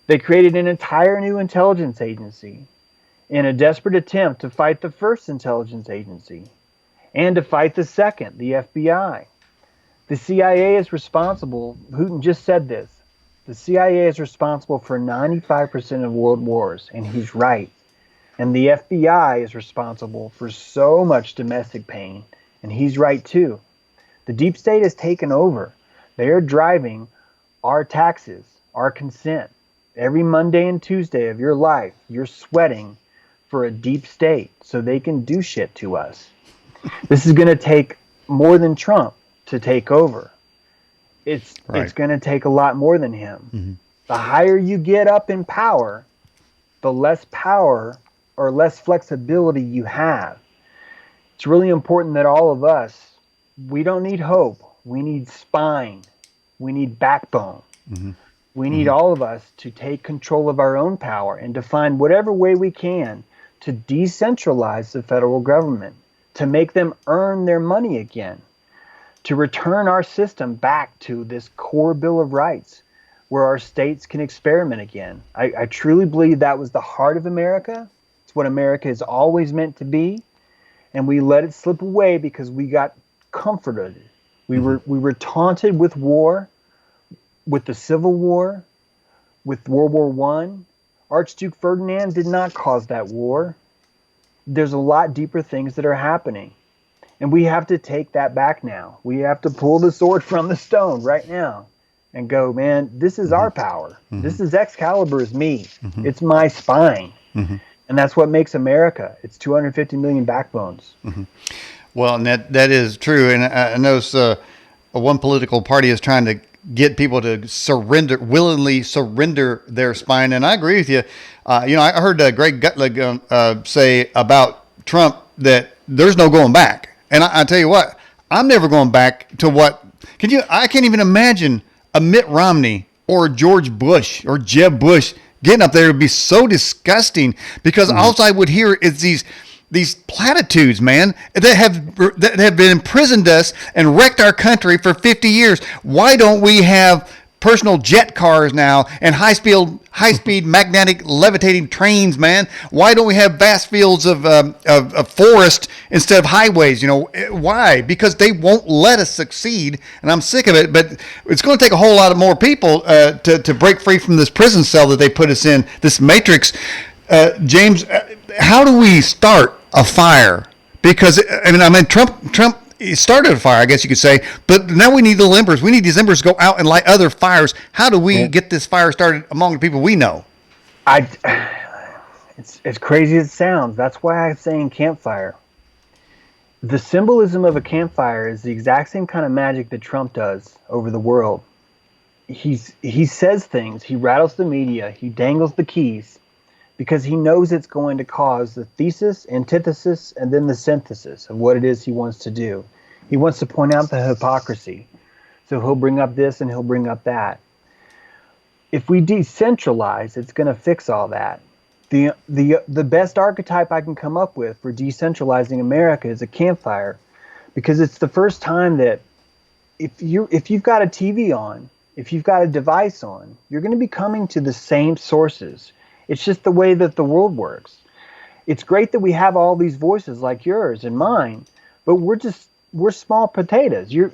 They created an entire new intelligence agency in a desperate attempt to fight the first intelligence agency and to fight the second, the FBI. The CIA is responsible, Putin just said this, the CIA is responsible for 95% of world wars, and he's right. And the FBI is responsible for so much domestic pain, and he's right too. The deep state has taken over. They are driving our taxes, our consent. Every Monday and Tuesday of your life, you're sweating for a deep state so they can do shit to us. This is going to take more than Trump to take over. It's going to take a lot more than him. Mm-hmm. The higher you get up in power, the less power or less flexibility you have. It's really important that all of us, we don't need hope. We need spine. We need backbone. Mm-hmm. We need all of us to take control of our own power and to find whatever way we can to decentralize the federal government, to make them earn their money again, to return our system back to this core Bill of Rights where our states can experiment again. I truly believe that was the heart of America. It's what America has always meant to be, and we let it slip away because we got comforted. We were taunted with war, with the Civil War, with World War I. Archduke Ferdinand did not cause that war. There's a lot deeper things that are happening. And we have to take that back now. We have to pull the sword from the stone right now and go, man, this is our power. Mm-hmm. This is Excalibur is me. Mm-hmm. It's my spine. Mm-hmm. And that's what makes America. It's 250 million backbones. Well, and that is true. And I know one political party is trying to get people to willingly surrender their spine. And I agree with you. I heard Greg Gutlag say about Trump that there's no going back. And I tell you what, I'm never going back to what I can't even imagine a Mitt Romney or George Bush or Jeb Bush getting up there. It would be so disgusting because all I would hear is these platitudes, man, that have imprisoned us and wrecked our country for 50 years. Why don't we have personal jet cars now and high speed magnetic levitating trains, man? Why don't we have vast fields of forest instead of highways? Why? Because they won't let us succeed, and I'm sick of it. But it's going to take a whole lot of more people to break free from this prison cell that they put us in, this matrix. James, how do we start a fire? Because Trump started a fire, I guess you could say, but now we need the embers. We need these embers to go out and light other fires. How do we get this fire started among the people we know? It's as crazy as it sounds. That's why I'm saying campfire. The symbolism of a campfire is the exact same kind of magic that Trump does over the world. He says things, he rattles the media, he dangles the keys, because he knows it's going to cause the thesis, antithesis, and then the synthesis of what it is he wants to do. He wants to point out the hypocrisy. So he'll bring up this and he'll bring up that. If we decentralize, it's going to fix all that. The best archetype I can come up with for decentralizing America is a campfire, because it's the first time that if you've got a TV on, if you've got a device on, you're going to be coming to the same sources. It's just the way that the world works. It's great that we have all these voices like yours and mine, but we're small potatoes. We're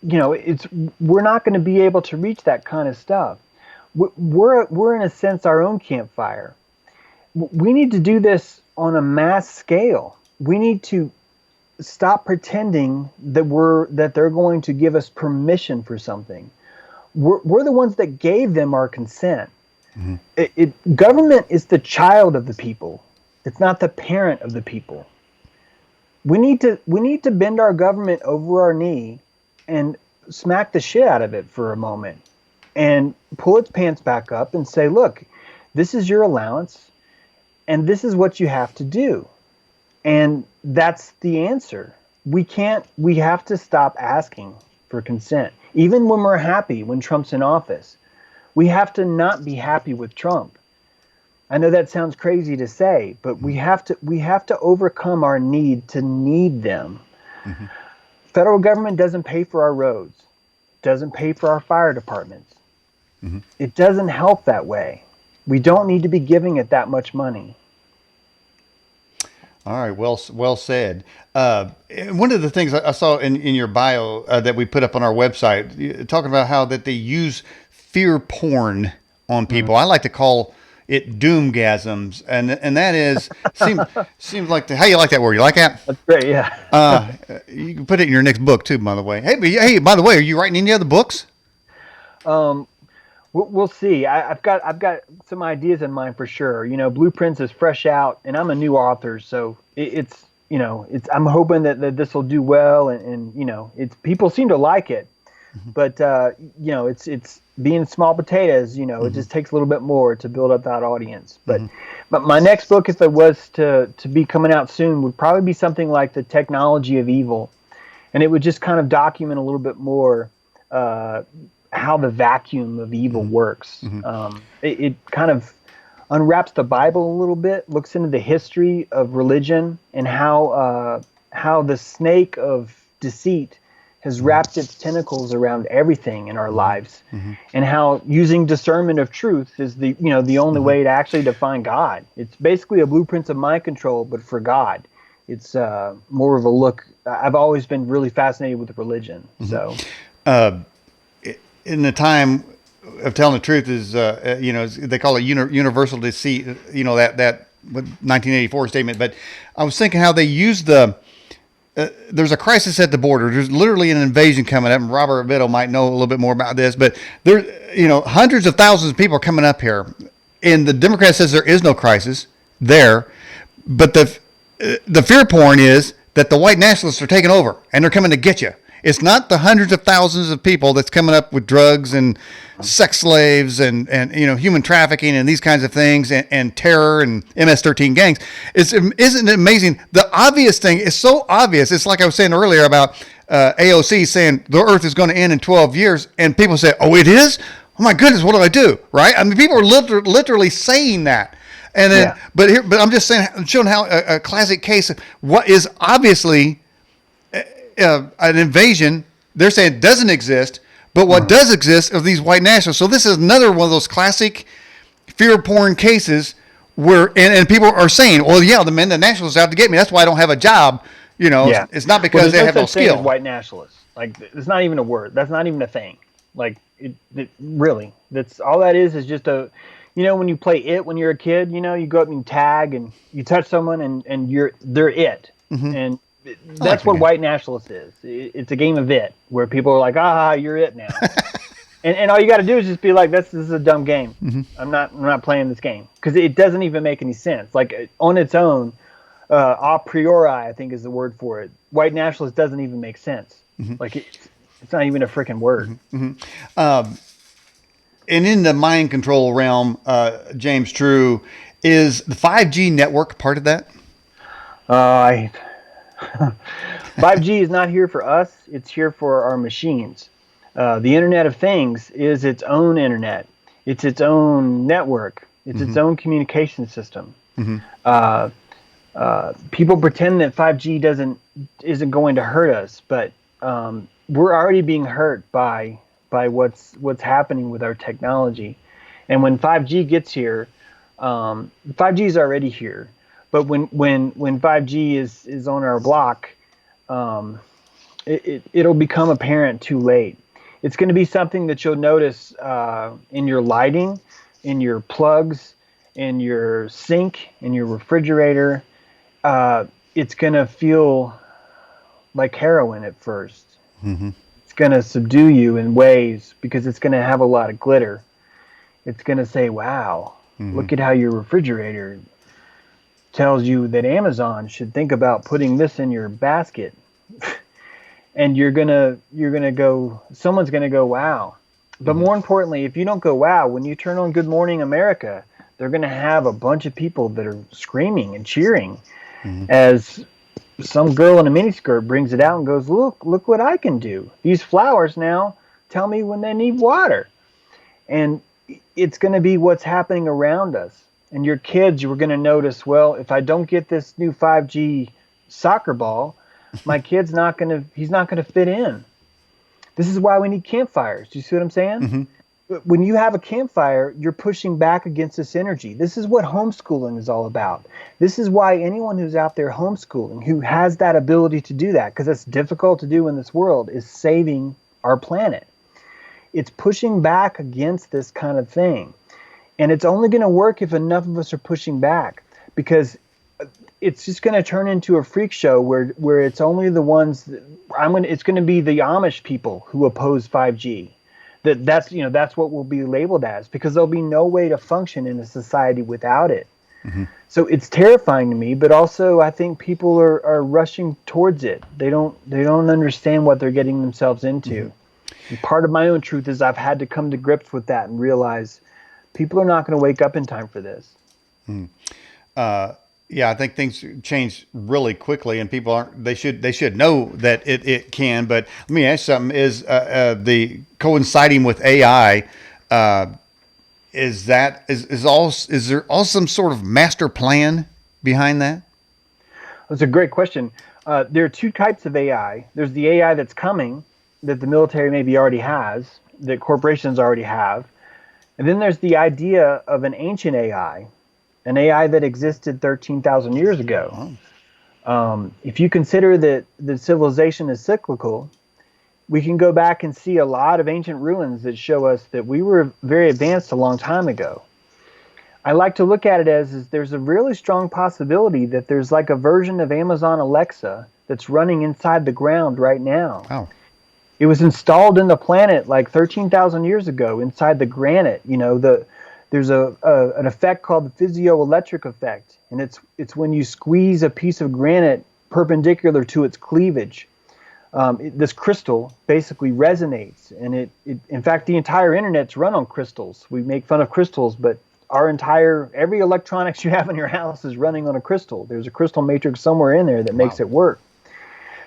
not going to be able to reach that kind of stuff. We're in a sense our own campfire. We need to do this on a mass scale. We need to stop pretending that they're going to give us permission for something. We're the ones that gave them our consent. Government is the child of the people. It's not the parent of the people. We need to bend our government over our knee and smack the shit out of it for a moment and pull its pants back up and say, look, this is your allowance and this is what you have to do. And that's the answer. We have to stop asking for consent. Even when we're happy, when Trump's in office, we have to not be happy with Trump. I know that sounds crazy to say, but we have to overcome our need to need them. Mm-hmm. Federal government doesn't pay for our roads, doesn't pay for our fire departments. Mm-hmm. It doesn't help that way. We don't need to be giving it that much money. All right, well said. One of the things I saw in your bio that we put up on our website, talking about how that they use fear porn on people. I like to call it doomgasms, and that is seems like how you like that word? You like that? That's great. Yeah. You can put it in your next book too, by the way. Hey, by the way, are you writing any other books? We'll see. I've got some ideas in mind for sure. Blueprints is fresh out, and I'm a new author, so it's I'm hoping that this will do well, and it's people seem to like it, but it's being small potatoes. It just takes a little bit more to build up that audience. But my next book, if it was to be coming out soon, would probably be something like The Technology of Evil, and it would just kind of document a little bit more how the vacuum of evil works. It kind of unwraps the Bible a little bit, looks into the history of religion and how the snake of deceit has wrapped its tentacles around everything in our lives, and how using discernment of truth is the only way to actually define God. It's basically a blueprint of mind control, but for God. It's more of a look. I've always been really fascinated with religion. So. In the time of telling the truth is, they call it universal deceit, that 1984 statement. But I was thinking how they use there's a crisis at the border. There's literally an invasion coming up, and Robert Biddle might know a little bit more about this, but hundreds of thousands of people are coming up here, and the Democrat says there is no crisis. there. But the fear porn is that the white nationalists are taking over and they're coming to get you. It's not the hundreds of thousands of people that's coming up with drugs and sex slaves and human trafficking and these kinds of things and terror and MS-13 gangs. Isn't it amazing? The obvious thing is so obvious. It's like I was saying earlier about AOC saying the Earth is going to end in 12 years, and people say, "Oh, it is? Oh my goodness, what do I do?" Right? I mean, people are literally saying that. And then, but I'm just saying, showing how a classic case of what is obviously an invasion. They're saying it doesn't exist, but what does exist are these white nationalists. So this is another one of those classic fear porn cases where, and people are saying, "Well, yeah, the nationalists are out to get me. That's why I don't have a job." It's not because they have no skill. White nationalists, like, it's not even a word. That's not even a thing. Like, it really, that's all that is just a. When you play when you're a kid, you go up and you tag and you touch someone and they're it. Mm-hmm. And that's what white nationalist is. It's a game of it where people are like, you're it now. and all you got to do is just be like, this is a dumb game. Mm-hmm. I'm not playing this game, because it doesn't even make any sense. Like, on its own, a priori, I think is the word for it. White nationalist doesn't even make sense. Mm-hmm. Like, it's not even a freaking word. Mm-hmm. And in the mind control realm, James True, is the 5G network part of that? 5G is not here for us. It's here for our machines. The Internet of Things is its own internet. It's its own network. It's its own communication system. Mm-hmm. People pretend that 5G isn't going to hurt us, but we're already being hurt by what's happening with our technology. And when 5G gets here, 5G is already here, but when 5G is on our block, it'll become apparent too late. It's going to be something that you'll notice in your lighting, in your plugs, in your sink, in your refrigerator. It's going to feel like heroin at first. Mm-hmm. It's going to subdue you in ways because it's going to have a lot of glitter. It's going to say, wow, look at how your refrigerator tells you that Amazon should think about putting this in your basket. And you're going to go, someone's going to go, wow. But more importantly, if you don't go, wow, when you turn on Good Morning America, they're going to have a bunch of people that are screaming and cheering as some girl in a miniskirt brings it out and goes, look what I can do. These flowers now tell me when they need water. And it's going to be what's happening around us. And your kids, you were going to notice, well, if I don't get this new 5G soccer ball, my kid's he's not going to fit in. This is why we need campfires. Do you see what I'm saying? Mm-hmm. When you have a campfire, you're pushing back against this energy. This is what homeschooling is all about. This is why anyone who's out there homeschooling, who has that ability to do that, because it's difficult to do in this world, is saving our planet. It's pushing back against this kind of thing. And it's only going to work if enough of us are pushing back, because it's just going to turn into a freak show where it's only the ones it's going to be the Amish people who oppose 5G. That's what we'll be labeled as, because there'll be no way to function in a society without it. Mm-hmm. So it's terrifying to me, but also I think people are rushing towards it. They don't understand what they're getting themselves into. Mm-hmm. And part of my own truth is I've had to come to grips with that and realize people are not going to wake up in time for this. Mm-hmm. I think things change really quickly, and people they should know that it can. But let me ask you something: is the coinciding with AI? Is there all some sort of master plan behind that? That's a great question. There are two types of AI. There's the AI that's coming, that the military maybe already has, that corporations already have, and then there's the idea of an ancient AI. An AI that existed 13,000 years ago. If you consider that the civilization is cyclical, we can go back and see a lot of ancient ruins that show us that we were very advanced a long time ago. I like to look at it as there's a really strong possibility that there's like a version of Amazon Alexa that's running inside the ground right now. Oh. It was installed in the planet like 13,000 years ago inside the granite, There's an effect called the physioelectric effect, and it's when you squeeze a piece of granite perpendicular to its cleavage. This crystal basically resonates, and it in fact the entire internet's run on crystals. We make fun of crystals, but every electronics you have in your house is running on a crystal. There's a crystal matrix somewhere in there that makes it work.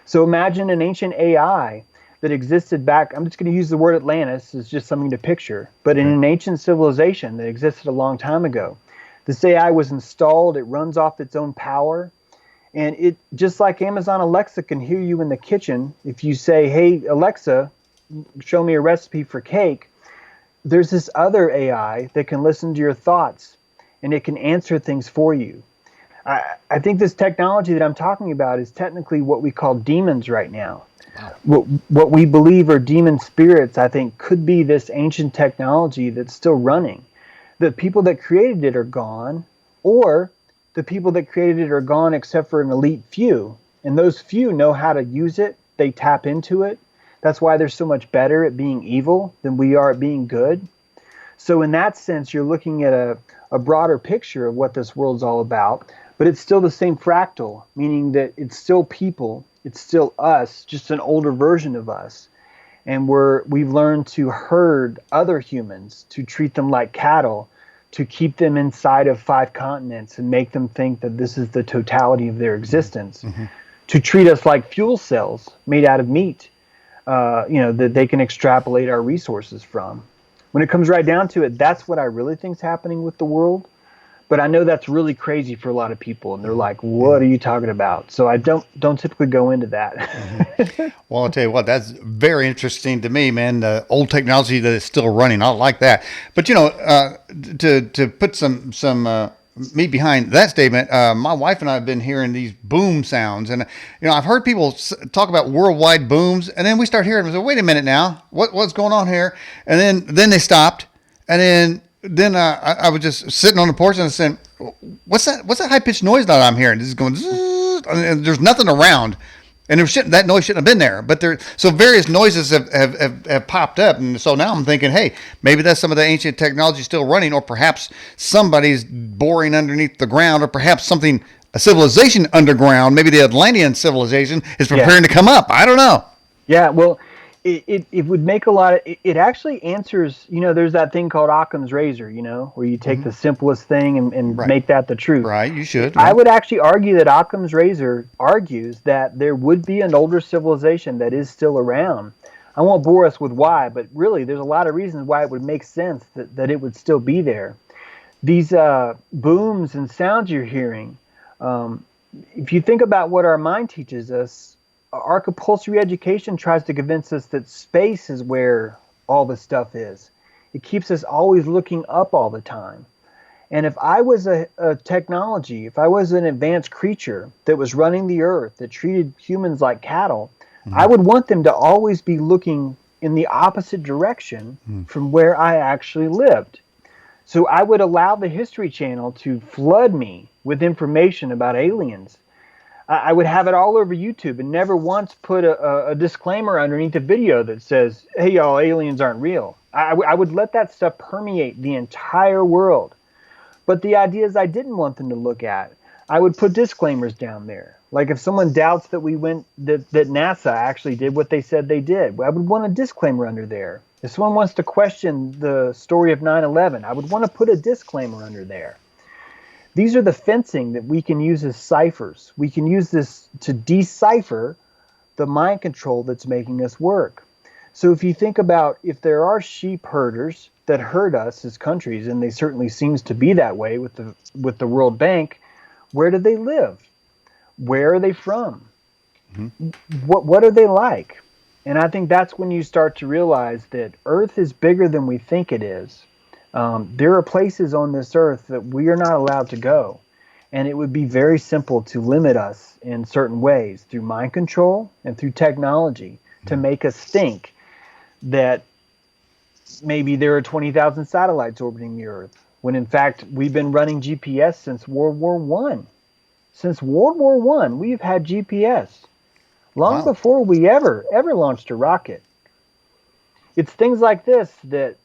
So imagine an ancient AI that existed back, I'm just going to use the word Atlantis as just something to picture, but in an ancient civilization that existed a long time ago. This AI was installed, it runs off its own power, and it, just like Amazon Alexa can hear you in the kitchen, if you say, hey, Alexa, show me a recipe for cake, there's this other AI that can listen to your thoughts, and it can answer things for you. I think this technology that I'm talking about is technically what we call demons right now. Wow. What we believe are demon spirits, I think, could be this ancient technology that's still running. The people that created it are gone, or the people that created it are gone except for an elite few. And those few know how to use it. They tap into it. That's why they're so much better at being evil than we are at being good. So in that sense, you're looking at a broader picture of what this world's all about. But it's still the same fractal, meaning that it's still people, it's still us, just an older version of us. And we've learned to herd other humans, to treat them like cattle, to keep them inside of 5 continents and make them think that this is the totality of their existence, to treat us like fuel cells made out of meat, that they can extrapolate our resources from. When it comes right down to it, that's what I really think is happening with the world. But I know that's really crazy for a lot of people, and they're like, "What are you talking about?" So I don't typically go into that. Well, I'll tell you what, that's very interesting to me, man. The old technology that is still running, I like that. But to put some meat behind that statement, my wife and I have been hearing these boom sounds, and I've heard people talk about worldwide booms, and then we start hearing them. So wait a minute now, what's going on here? And then they stopped, and then I was just sitting on the porch and saying, "What's that? What's that high pitched noise that I'm hearing?" This is going, zzz, and there's nothing around, and that noise shouldn't have been there. But so various noises have popped up, and so now I'm thinking, hey, maybe that's some of the ancient technology still running, or perhaps somebody's boring underneath the ground, or perhaps a civilization underground. Maybe the Atlantean civilization is preparing to come up. I don't know. Yeah, well. It would make a lot of, it actually answers, there's that thing called Occam's razor, where you take the simplest thing and make that the truth. Right, you should. I would actually argue that Occam's razor argues that there would be an older civilization that is still around. I won't bore us with why, but really there's a lot of reasons why it would make sense that it would still be there. These booms and sounds you're hearing, if you think about what our mind teaches us, our compulsory education tries to convince us that space is where all the stuff is. It keeps us always looking up all the time. And if I was a technology, if I was an advanced creature that was running the earth, that treated humans like cattle, I would want them to always be looking in the opposite direction from where I actually lived. So I would allow the History Channel to flood me with information about aliens. I would have it all over YouTube and never once put a disclaimer underneath a video that says, hey, y'all, aliens aren't real. I would let that stuff permeate the entire world. But the ideas I didn't want them to look at, I would put disclaimers down there. Like if someone doubts that that NASA actually did what they said they did, I would want a disclaimer under there. If someone wants to question the story of 9/11, I would want to put a disclaimer under there. These are the fencing that we can use as ciphers. We can use this to decipher the mind control that's making us work. So if you think about if there are sheep herders that herd us as countries, and they certainly seems to be that way with the World Bank, where do they live? Where are they from? What are they like? And I think that's when you start to realize that Earth is bigger than we think it is. There are places on this earth that we are not allowed to go. And it would be very simple to limit us in certain ways through mind control and through technology to make us think that maybe there are 20,000 satellites orbiting the earth, when in fact we've been running GPS since World War I. Since World War I, we've had GPS long before we ever launched a rocket. It's things like this that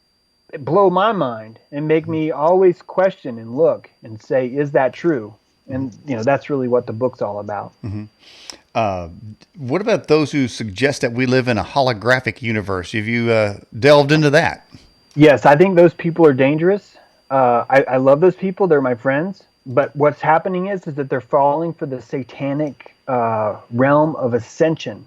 blow my mind and make me always question and look and say, is that true? And that's really what the book's all about. What about those who suggest that we live in a holographic universe? Have you delved into that? Yes, I think those people are dangerous. I love those people. They're my friends. But what's happening is that they're falling for the satanic realm of ascension.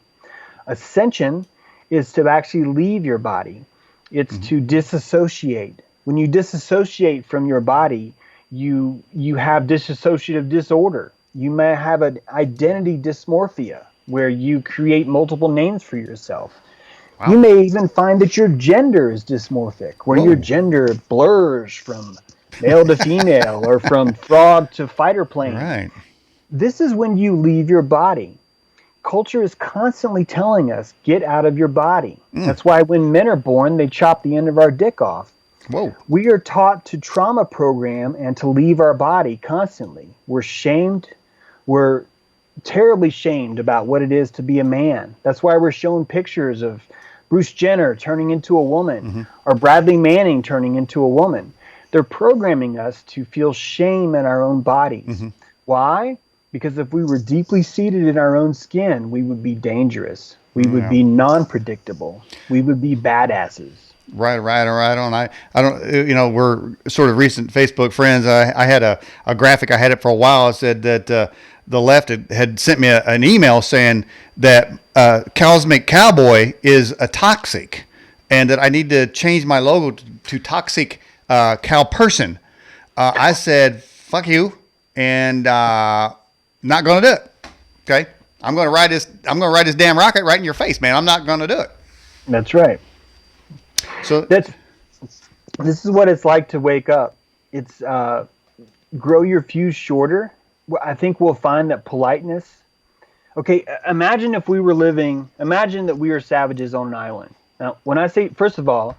Ascension is to actually leave your body. It's to disassociate. When you disassociate from your body, you have dissociative disorder. You may have an identity dysmorphia where you create multiple names for yourself. Wow. You may even find that your gender is dysmorphic, where your gender blurs from male to female or from frog to fighter plane. Right. This is when you leave your body. Culture is constantly telling us, get out of your body. That's why when men are born, they chop the end of our dick off. Whoa. We are taught to trauma program and to leave our body constantly. We're shamed. We're terribly shamed about what it is to be a man. That's why we're shown pictures of Bruce Jenner turning into a woman or Bradley Manning turning into a woman. They're programming us to feel shame in our own bodies. Why? Because if we were deeply seated in our own skin, we would be dangerous. We would be non-predictable. We would be badasses. Right on. I don't, we're sort of recent Facebook friends. I had a graphic. I had it for a while. It said that the left had sent me an email saying that Cosmic Cowboy is a toxic and that I need to change my logo to Toxic Cow Person. I said, fuck you, and not going to do it. Okay? I'm going to ride this damn rocket right in your face, man. I'm not going to do it. That's right. So this is what it's like to wake up. It's grow your fuse shorter. I think we'll find that politeness. Okay, imagine that we were savages on an island. Now, when I say, first of all,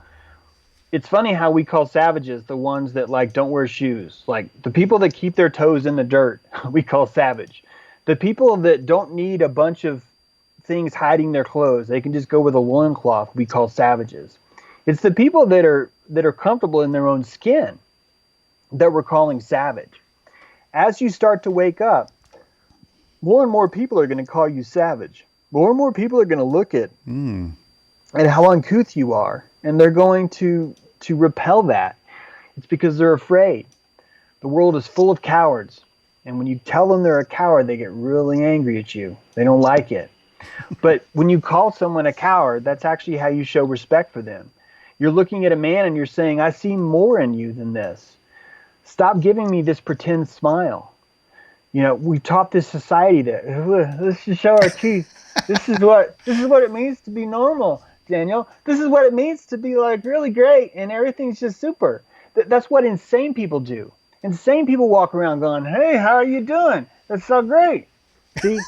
it's funny how we call savages the ones that don't wear shoes. Like the people that keep their toes in the dirt, we call savage. The people that don't need a bunch of things hiding their clothes, they can just go with a loincloth, we call savages. It's the people that are comfortable in their own skin that we're calling savage. As you start to wake up, more and more people are going to call you savage. More and more people are going to look at how uncouth you are, and they're going to repel that. It's because they're afraid. The world is full of cowards, and when you tell them they're a coward, they get really angry at you. They don't like it. But when you call someone a coward, that's actually how you show respect for them. You're looking at a man and you're saying, I see more in you than this. Stop giving me this pretend smile. We taught this society that let's just show our teeth. This is what it means to be normal, Daniel. This is what it means to be really great and everything's just super. That's what insane people do. Insane people walk around going, hey, how are you doing? That's so great. See,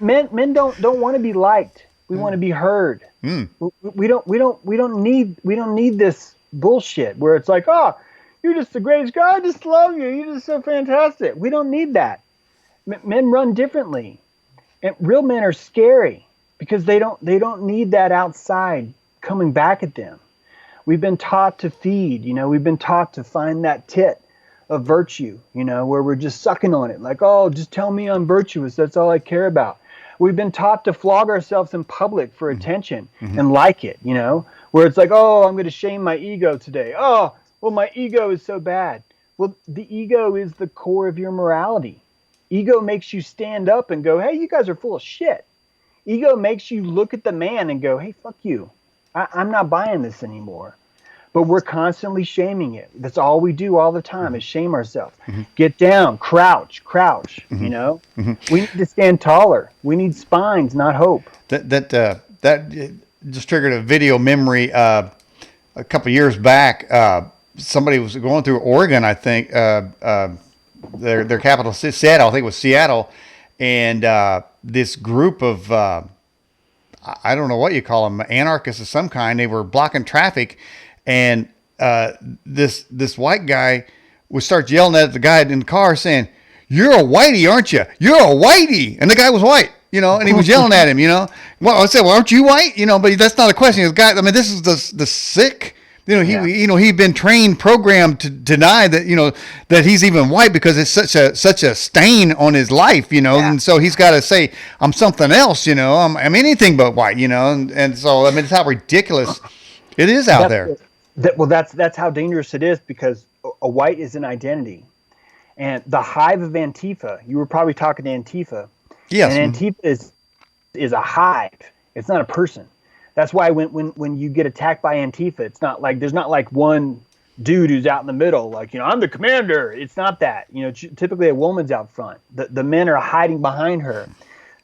men don't want to be liked. We want to be heard. We don't need this bullshit where it's like, oh, you're just the greatest guy. I just love you. You're just so fantastic. We don't need that. Men run differently, and real men are scary because they don't need that outside coming back at them. We've been taught to feed. We've been taught to find that tit of virtue. Where we're just sucking on it, like, oh, just tell me I'm virtuous. That's all I care about. We've been taught to flog ourselves in public for attention and like it, where it's like, oh, I'm going to shame my ego today. Oh, well, my ego is so bad. Well, the ego is the core of your morality. Ego makes you stand up and go, hey, you guys are full of shit. Ego makes you look at the man and go, hey, fuck you. I'm not buying this anymore. But we're constantly shaming it. That's all we do all the time is shame ourselves. Get down, crouch, We need to stand taller. We need spines, not hope. That just triggered a video memory. A couple of years back, somebody was going through Oregon, I think, their capital, Seattle. I think it was Seattle, and this group of I don't know what you call them, anarchists of some kind. They were blocking traffic. And this white guy would start yelling at the guy in the car saying, you're a whitey, aren't you? You're a whitey. And the guy was white, and he was yelling at him, Well, I said, well, aren't you white? But that's not a question. This guy, this is the sick Yeah. He'd been programmed to deny that, that he's even white because it's such a stain on his life, Yeah. and so he's got to say, I'm something else, I'm anything but white, and so, I mean, it's how ridiculous it is out That's there. that's how dangerous it is, because a white is an identity. And the hive of Antifa, you were probably talking to Antifa, Yes. and Antifa is a hive. It's not a person. That's why when you get attacked by Antifa, it's not like there's not like one dude who's out in the middle, like, I'm the commander. It's not that. Typically a woman's out front. The men are hiding behind her.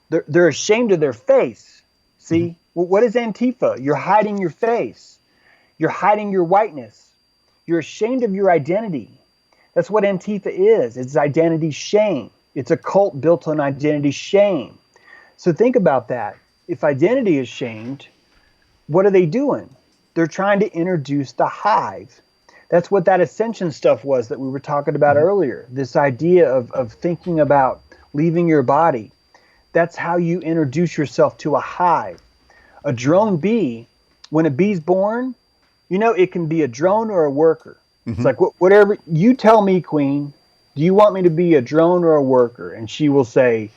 They're ashamed of their face. See, well, what is Antifa? You're hiding your face. You're hiding your whiteness. You're ashamed of your identity. That's what Antifa is. It's identity shame. It's a cult built on identity shame. So think about that. If identity is shamed, what are they doing? They're trying to introduce the hive. That's what that ascension stuff was that we were talking about earlier. This idea of thinking about leaving your body. That's how you introduce yourself to a hive. A drone bee, when a bee's born, it can be a drone or a worker. It's like, whatever you tell me, Queen, do you want me to be a drone or a worker? And she will say,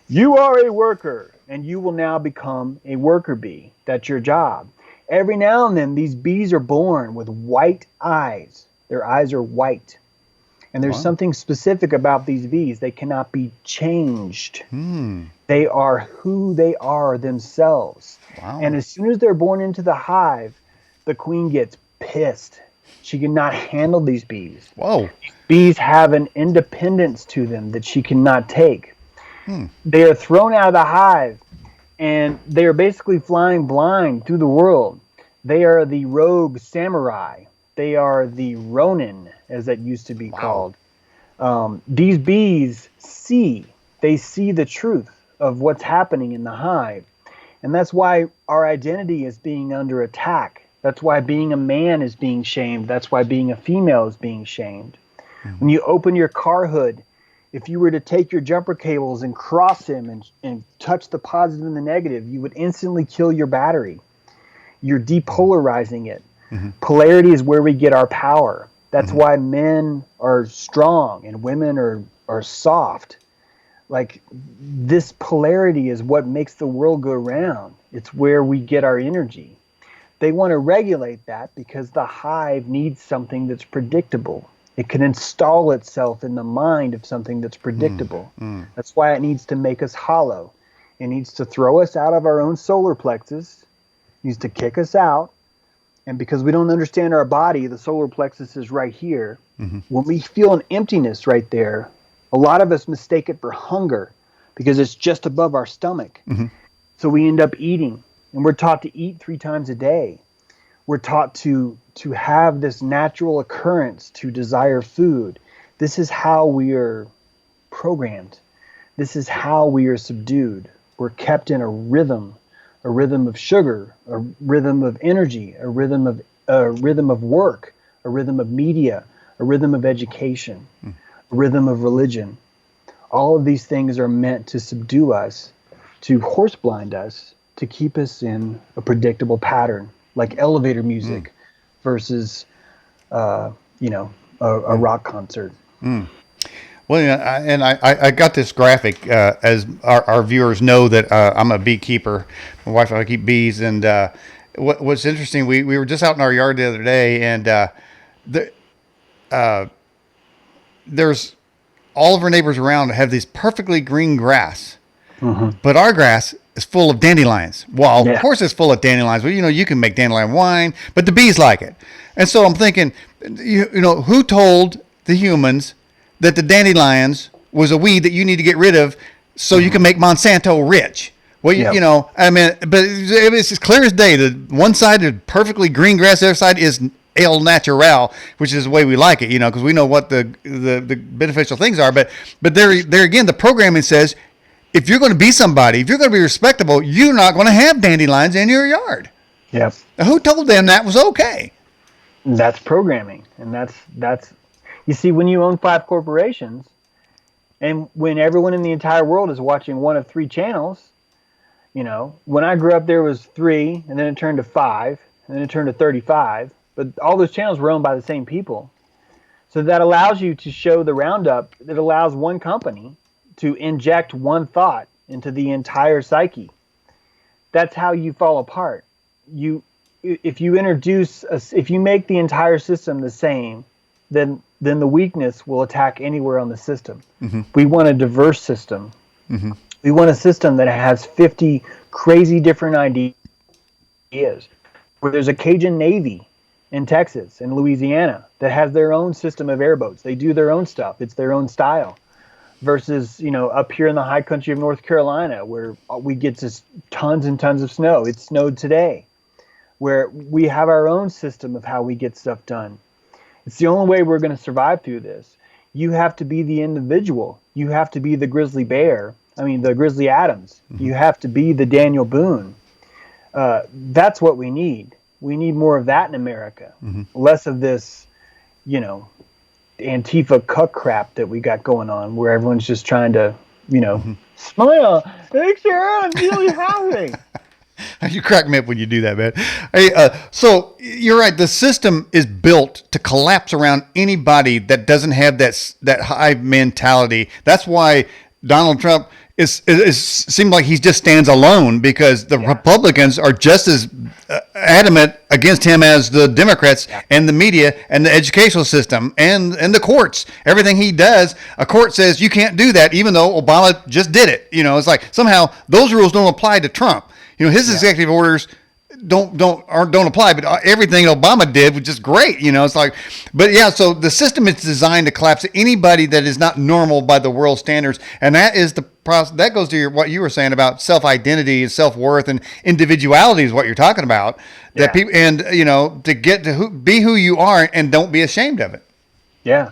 you are a worker, and you will now become a worker bee. That's your job. Every now and then, these bees are born with white eyes. Their eyes are white. And there's something specific about these bees. They cannot be changed. They are who they are themselves. Wow. And as soon as they're born into the hive, the queen gets pissed. She cannot handle these bees. Whoa. Bees have an independence to them that she cannot take. They are thrown out of the hive, and they are basically flying blind through the world. They are the rogue samurai. They are the Ronin, as that used to be called. These bees they see the truth of what's happening in the hive. And that's why our identity is being under attack. That's why being a man is being shamed. That's why being a female is being shamed. When you open your car hood, if you were to take your jumper cables and cross them and touch the positive and the negative, you would instantly kill your battery. You're depolarizing it. Polarity is where we get our power. That's why men are strong and women are soft. Like, this polarity is what makes the world go round. It's where we get our energy. They want to regulate that because the hive needs something that's predictable. It can install itself in the mind of something that's predictable. That's why it needs to make us hollow. It needs to throw us out of our own solar plexus. It needs to kick us out. And because we don't understand our body, the solar plexus is right here. When we feel an emptiness right there, a lot of us mistake it for hunger because it's just above our stomach. So we end up eating. And we're taught to eat 3 times a day. We're taught to have this natural occurrence to desire food. This is how we are programmed. This is how we are subdued. We're kept in a rhythm of sugar, a rhythm of energy, a rhythm of work, a rhythm of media, a rhythm of education, a rhythm of religion. All of these things are meant to subdue us, to horse blind us, to keep us in a predictable pattern, like elevator music versus, a rock concert. Well, yeah, and I got this graphic, as our viewers know that I'm a beekeeper. My wife and I keep bees, and what's interesting, we were just out in our yard the other day, and there's all of our neighbors around have this perfectly green grass, but our grass is full of dandelions. Well, of course it's full of dandelions, but you can make dandelion wine, but the bees like it. And so I'm thinking, who told the humans that the dandelions was a weed that you need to get rid of so you can make Monsanto rich? Well, I mean, but it's as clear as day. The one side is perfectly green grass, the other side is el natural, which is the way we like it, because we know what the beneficial things are. But there again, the programming says, if you're going to be somebody, if you're going to be respectable, you're not going to have dandelions in your yard. Yep. Now, who told them that was okay? That's programming, and that's. You see, when you own 5 corporations, and when everyone in the entire world is watching one of 3 channels, when I grew up, there was 3, and then it turned to 5, and then it turned to 35, but all those channels were owned by the same people. So that allows you to show the roundup. That allows one company to inject one thought into the entire psyche. That's how you fall apart. If you if you make the entire system the same, then the weakness will attack anywhere on the system. Mm-hmm. We want a diverse system. Mm-hmm. We want a system that has 50 crazy different ideas. Where there's a Cajun Navy in Texas and Louisiana that has their own system of airboats. They do their own stuff. It's their own style. Versus, up here in the high country of North Carolina, where we get just tons and tons of snow. It snowed today, where we have our own system of how we get stuff done. It's the only way we're going to survive through this. You have to be the individual. You have to be the Grizzly Bear. The Grizzly Adams. Mm-hmm. You have to be the Daniel Boone. That's what we need. We need more of that in America. Mm-hmm. Less of this, Antifa cuck crap that we got going on, where everyone's just trying to, mm-hmm. smile. Thanks, Aaron. I'm really happy. You crack me up when you do that, man. Hey, so you're right. The system is built to collapse around anybody that doesn't have that hive mentality. That's why Donald Trump seems like he just stands alone, because the Republicans are just as adamant against him as the Democrats and the media and the educational system and the courts. Everything he does, a court says you can't do that, even though Obama just did it. It's like somehow those rules don't apply to Trump. His executive orders don't apply, but everything Obama did was just great. It's like, but yeah, so the system is designed to collapse anybody that is not normal by the world standards. And that is the process that goes to what you were saying about self-identity and self-worth and individuality is what you're talking about. That people, and to get to be who you are and don't be ashamed of it. Yeah.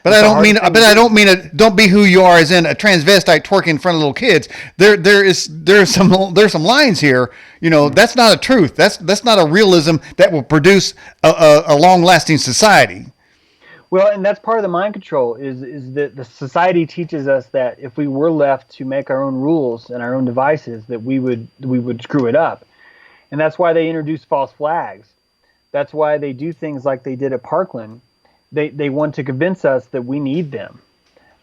But I don't mean don't be who you are as in a transvestite twerking in front of little kids. There's some lines here. That's not a truth. That's not a realism that will produce a long lasting society. Well, and that's part of the mind control is that the society teaches us that if we were left to make our own rules and our own devices, that we would screw it up. And that's why they introduce false flags. That's why they do things like they did at Parkland. They want to convince us that we need them.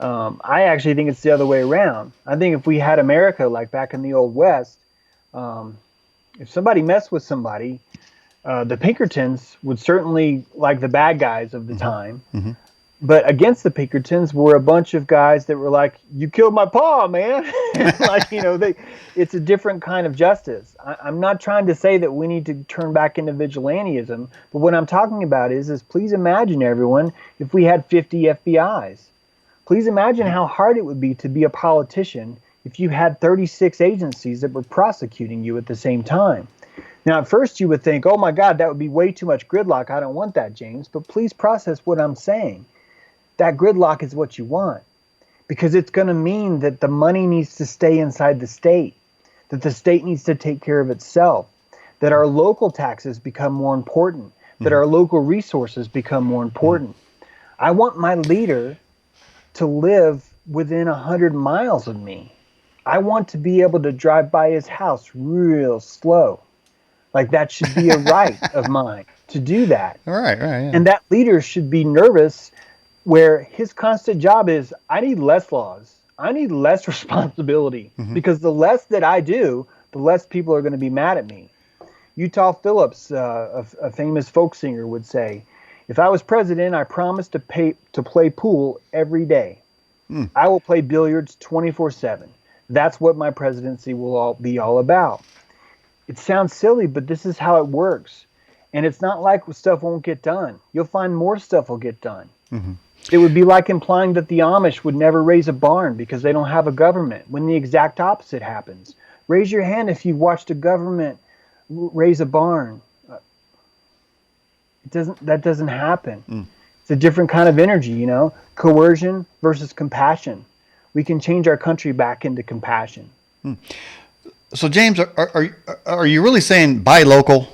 I actually think it's the other way around. I think if we had America like back in the Old West, if somebody messed with somebody, the Pinkertons would certainly like the bad guys of the time. Mm-hmm. But against the Pinkertons were a bunch of guys that were like, "You killed my pa, man." It's a different kind of justice. I'm not trying to say that we need to turn back into vigilantism, but what I'm talking about is please imagine, everyone, if we had 50 FBIs. Please imagine how hard it would be to be a politician if you had 36 agencies that were prosecuting you at the same time. Now, at first you would think, oh my God, that would be way too much gridlock. I don't want that, James. But please process what I'm saying. That gridlock is what you want, because it's going to mean that the money needs to stay inside the state, that the state needs to take care of itself, that our local taxes become more important, that our local resources become more important. I want my leader to live within 100 miles of me. I want to be able to drive by his house real slow. Like that should be a right of mine to do that. Right, yeah. And that leader should be nervous, where his constant job is, I need less laws. I need less responsibility, because the less that I do, the less people are going to be mad at me. Utah Phillips, a famous folk singer, would say, if I was president, I promised to play pool every day. I will play billiards 24/7. That's what my presidency will be all about. It sounds silly, but this is how it works. And it's not like stuff won't get done. You'll find more stuff will get done. Mm-hmm. It would be like implying that the Amish would never raise a barn because they don't have a government, when the exact opposite happens. Raise your hand if you've watched a government raise a barn. That doesn't happen. It's a different kind of energy, coercion versus compassion. We can change our country back into compassion. So James, are you really saying buy local?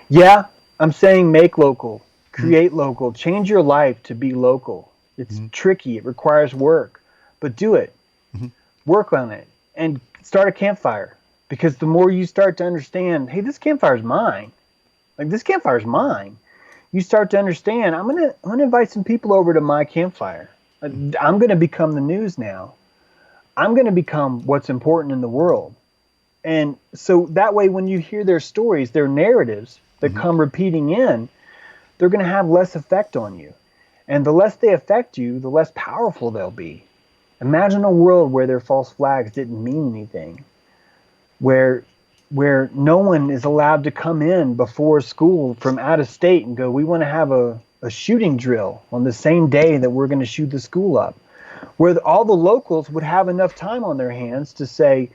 Yeah, I'm saying make local. Create local. Change your life to be local. It's tricky. It requires work. But do it. Work on it. And start a campfire. Because the more you start to understand, hey, this campfire is mine. Like, this campfire's mine. You start to understand, I'm gonna invite some people over to my campfire. I'm gonna become the news now. I'm gonna become what's important in the world. And so that way, when you hear their stories, their narratives that come repeating in, they're gonna have less effect on you. And the less they affect you, the less powerful they'll be. Imagine a world where their false flags didn't mean anything, where no one is allowed to come in before school from out of state and go, we want to have a shooting drill on the same day that we're going to shoot the school up, where all the locals would have enough time on their hands to say,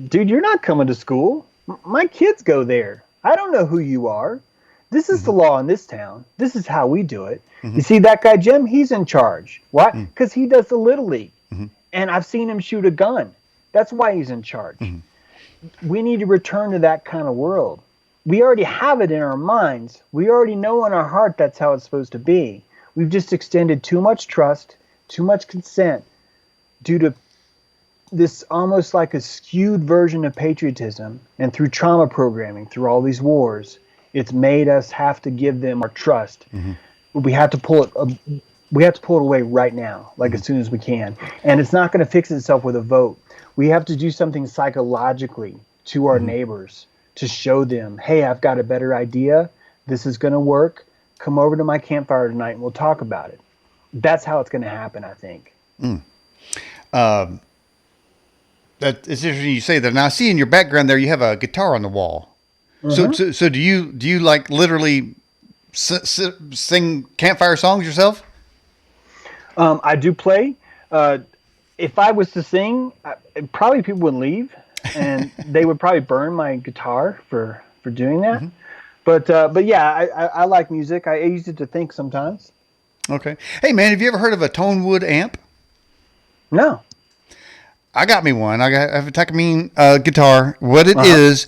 dude, you're not coming to school. My kids go there. I don't know who you are. This is the law in this town. This is how we do it. You see that guy, Jim? He's in charge. Why? Because he does the Little League. And I've seen him shoot a gun. That's why he's in charge. We need to return to that kind of world. We already have it in our minds. We already know in our heart that's how it's supposed to be. We've just extended too much trust, too much consent due to this almost like a skewed version of patriotism, and through trauma programming, through all these wars, it's made us have to give them our trust. We have to pull it. We have to pull it away right now, like as soon as we can. And it's not going to fix itself with a vote. We have to do something psychologically to our neighbors to show them, hey, I've got a better idea. This is going to work. Come over to my campfire tonight and we'll talk about it. That's how it's going to happen, I think. That it's interesting you say that. Now I see in your background there you have a guitar on the wall. So do you like literally sing campfire songs yourself? I do play. If I was to sing, probably people would leave, and they would probably burn my guitar for doing that. But yeah, I like music. I use it to think sometimes. Okay. Hey man, have you ever heard of a tone wood amp? No. I got me one. I have a Takamine guitar. What it is,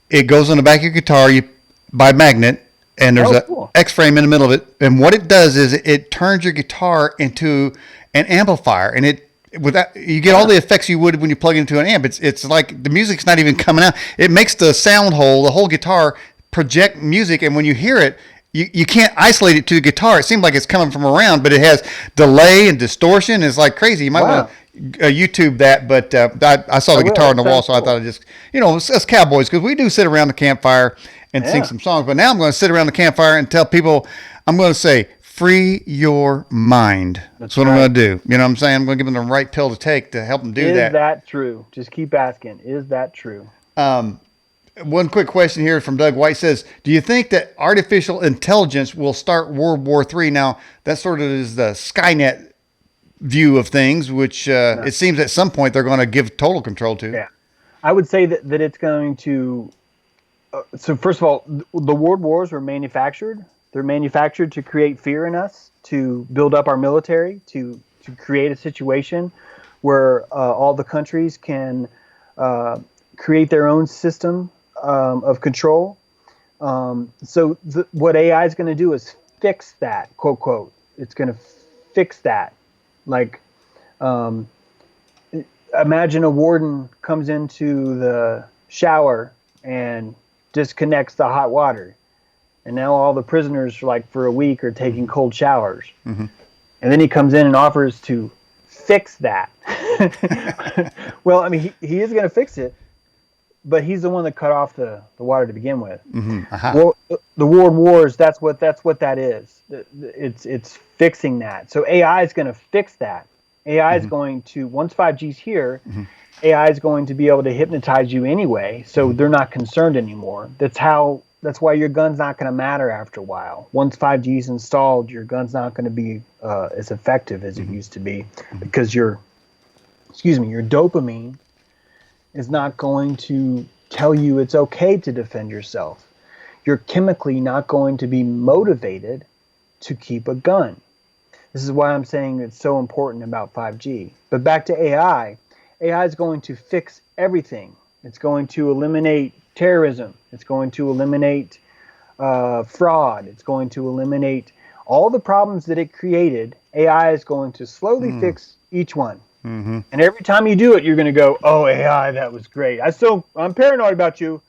it goes on the back of your guitar. You by magnet, and there's a X frame in the middle of it. And what it does is it turns your guitar into an amplifier, and you get all the effects you would when you plug it into an amp. It's like the music's not even coming out. It makes the sound hole, the whole guitar, project music, and when you hear it, you can't isolate it to the guitar. It seems like it's coming from around, but it has delay and distortion. It's like crazy. You might want to YouTube that, but I saw the guitar on the wall, so I thought I'd just, us cowboys, because we do sit around the campfire and sing some songs. But now I'm going to sit around the campfire and tell people, I'm going to say, free your mind. That's what I'm going to do. You know what I'm saying? I'm going to give them the right pill to take to help them do that. Is that true? Just keep asking. Is that true? One quick question here from Doug White says, do you think that artificial intelligence will start World War III? Now, that sort of is the Skynet view of things, which it seems at some point they're going to give total control to. Yeah. I would say that it's going to... so first of all, the world wars were manufactured. They're manufactured to create fear in us, to build up our military, to create a situation where all the countries can create their own system of control. So what AI is going to do is fix that, quote, quote. It's going to fix that. Like, imagine a warden comes into the shower and disconnects the hot water. And now all the prisoners, like for a week, are taking cold showers. And then he comes in and offers to fix that. Well, I mean, he is going to fix it. But he's the one that cut off the water to begin with. Well, the world wars, that's what that is. It's fixing that. So AI is going to fix that. AI is going to, once 5G's here, AI is going to be able to hypnotize you anyway. So they're not concerned anymore. That's why your gun's not going to matter after a while. Once 5G's installed, your gun's not going to be as effective as it used to be, because your dopamine is not going to tell you it's okay to defend yourself. You're chemically not going to be motivated to keep a gun. This is why I'm saying it's so important about 5G. But back to AI. AI is going to fix everything. It's going to eliminate terrorism. It's going to eliminate fraud. It's going to eliminate all the problems that it created. AI is going to slowly fix each one. And every time you do it, you're going to go, oh, AI, that was great. I'm paranoid about you,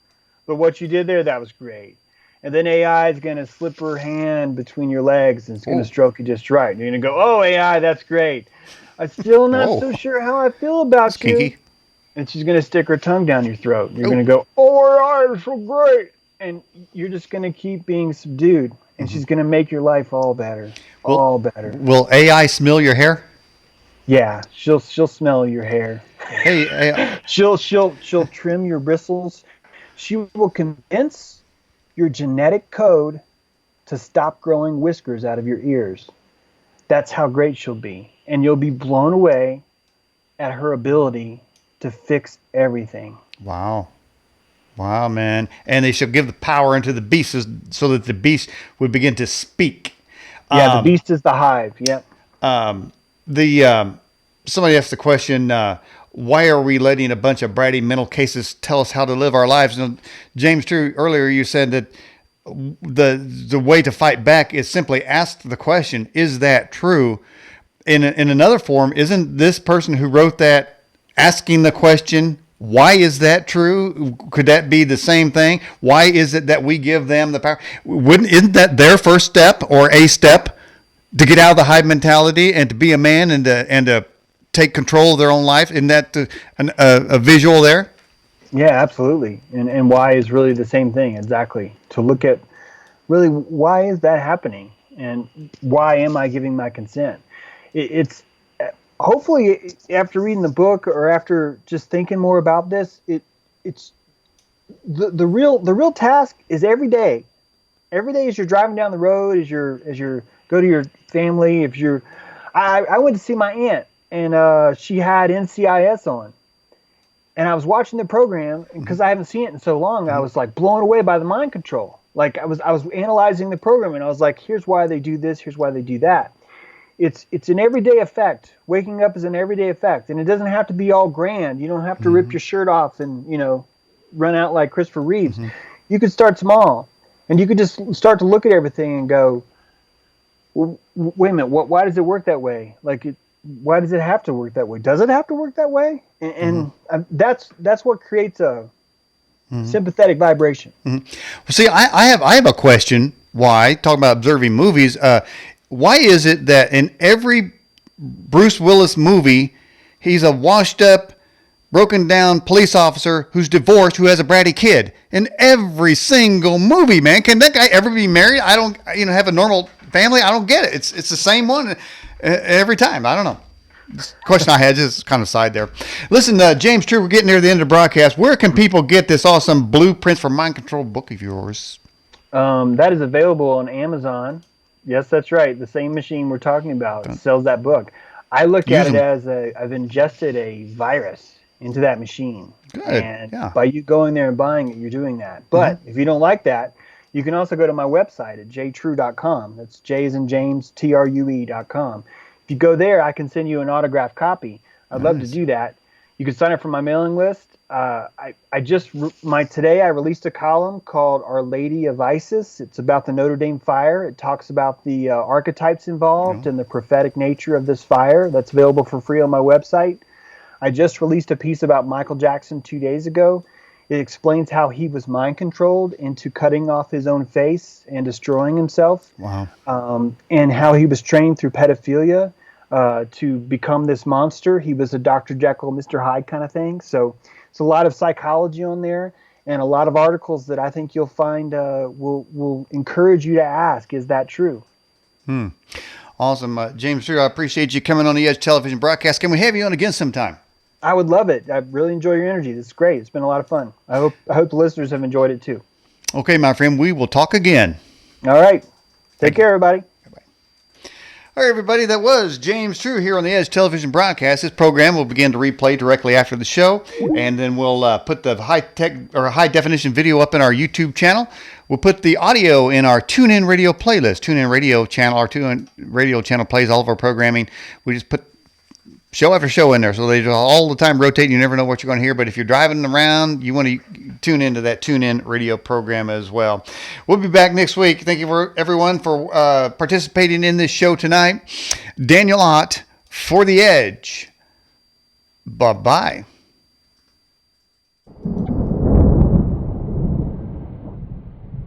but what you did there, that was great. And then AI is going to slip her hand between your legs and it's going to stroke you just right. And you're going to go, oh, AI, that's great. I'm still not so sure how I feel about That's you. kinky. And she's going to stick her tongue down your throat. And you're Oh. going to go, oh, AI is so great. And you're just going to keep being subdued. And she's going to make your life all better. All better. Will AI smell your hair? Yeah, she'll smell your hair. Hey, AI. She'll trim your bristles. She will convince your genetic code to stop growing whiskers out of your ears. That's how great she'll be. And you'll be blown away at her ability to fix everything. Wow. Wow, man. And they shall give the power unto the beasts so that the beast would begin to speak. Yeah, the beast is the hive. Yep. Somebody asked the question, why are we letting a bunch of bratty mental cases tell us how to live our lives? And James, True, earlier you said that the way to fight back is simply ask the question, is that true? In another form, isn't this person who wrote that asking the question, why is that true? Could that be the same thing? Why is it that we give them the power? Isn't that their first step or a step to get out of the hive mentality and to be a man and to take control of their own life? Isn't that a visual there? Yeah, absolutely. And why is really the same thing, exactly. To look at really why is that happening and why am I giving my consent? It's hopefully after reading the book or after just thinking more about this, it's the real task is every day. Every day as you're driving down the road, as you're go to your family, I went to see my aunt and she had NCIS on. And I was watching the program because I haven't seen it in so long. I was like blown away by the mind control. Like I was analyzing the program and I was like, here's why they do this, here's why they do that. It's an everyday effect. Waking up is an everyday effect, and it doesn't have to be all grand. You don't have to rip your shirt off and run out like Christopher Reeves. You could start small, and you could just start to look at everything and go, well, wait a minute, why does it work that way? Why does it have to work that way? Does it have to work that way? And that's what creates a sympathetic vibration. Well, see, I have a question. Why, talking about observing movies, why is it that in every Bruce Willis movie, he's a washed up, broken down police officer who's divorced, who has a bratty kid? In every single movie, man. Can that guy ever be married? I don't, have a normal family? I don't get it. It's the same one every time. I don't know. This question I had, just kind of side there. Listen, James True, we're getting near the end of the broadcast. Where can people get this awesome Blueprints for Mind Control book of yours? That is available on Amazon. Yes, that's right. The same machine we're talking about sells that book. I look at it as I've ingested a virus into that machine. Good. And by you going there and buying it, you're doing that. But if you don't like that, you can also go to my website at jtrue.com. That's J as in James, TRUE.com. If you go there, I can send you an autographed copy. I'd love to do that. You can sign up for my mailing list. Today I released a column called Our Lady of Isis. It's about the Notre Dame fire. It talks about the archetypes involved and the prophetic nature of this fire. That's available for free on my website. I just released a piece about Michael Jackson 2 days ago. It explains how he was mind controlled into cutting off his own face and destroying himself. Wow. And how he was trained through pedophilia to become this monster. He was a Dr. Jekyll, Mr. Hyde kind of thing. So it's a lot of psychology on there and a lot of articles that I think you'll find will encourage you to ask, is that true? Awesome. James True, I appreciate you coming on the Edge Television broadcast. Can we have you on again sometime? I would love it. I really enjoy your energy. This is great. It's been a lot of fun. I hope the listeners have enjoyed it too. Okay, my friend, we will talk again. All right. Take care, everybody. All right, everybody, that was James True here on the Edge Television broadcast. This program will begin to replay directly after the show, and then we'll put the high definition video up in our YouTube channel. We'll put the audio in our TuneIn Radio playlist. TuneIn Radio channel, our TuneIn Radio channel plays all of our programming. We just put show after show in there, so they all the time rotate. You never know what you're going to hear, but if you're driving around, you want to tune into that TuneIn Radio program as well. We'll be back next week. Thank you for everyone for participating in this show tonight. Daniel Ott for The Edge. Bye-bye.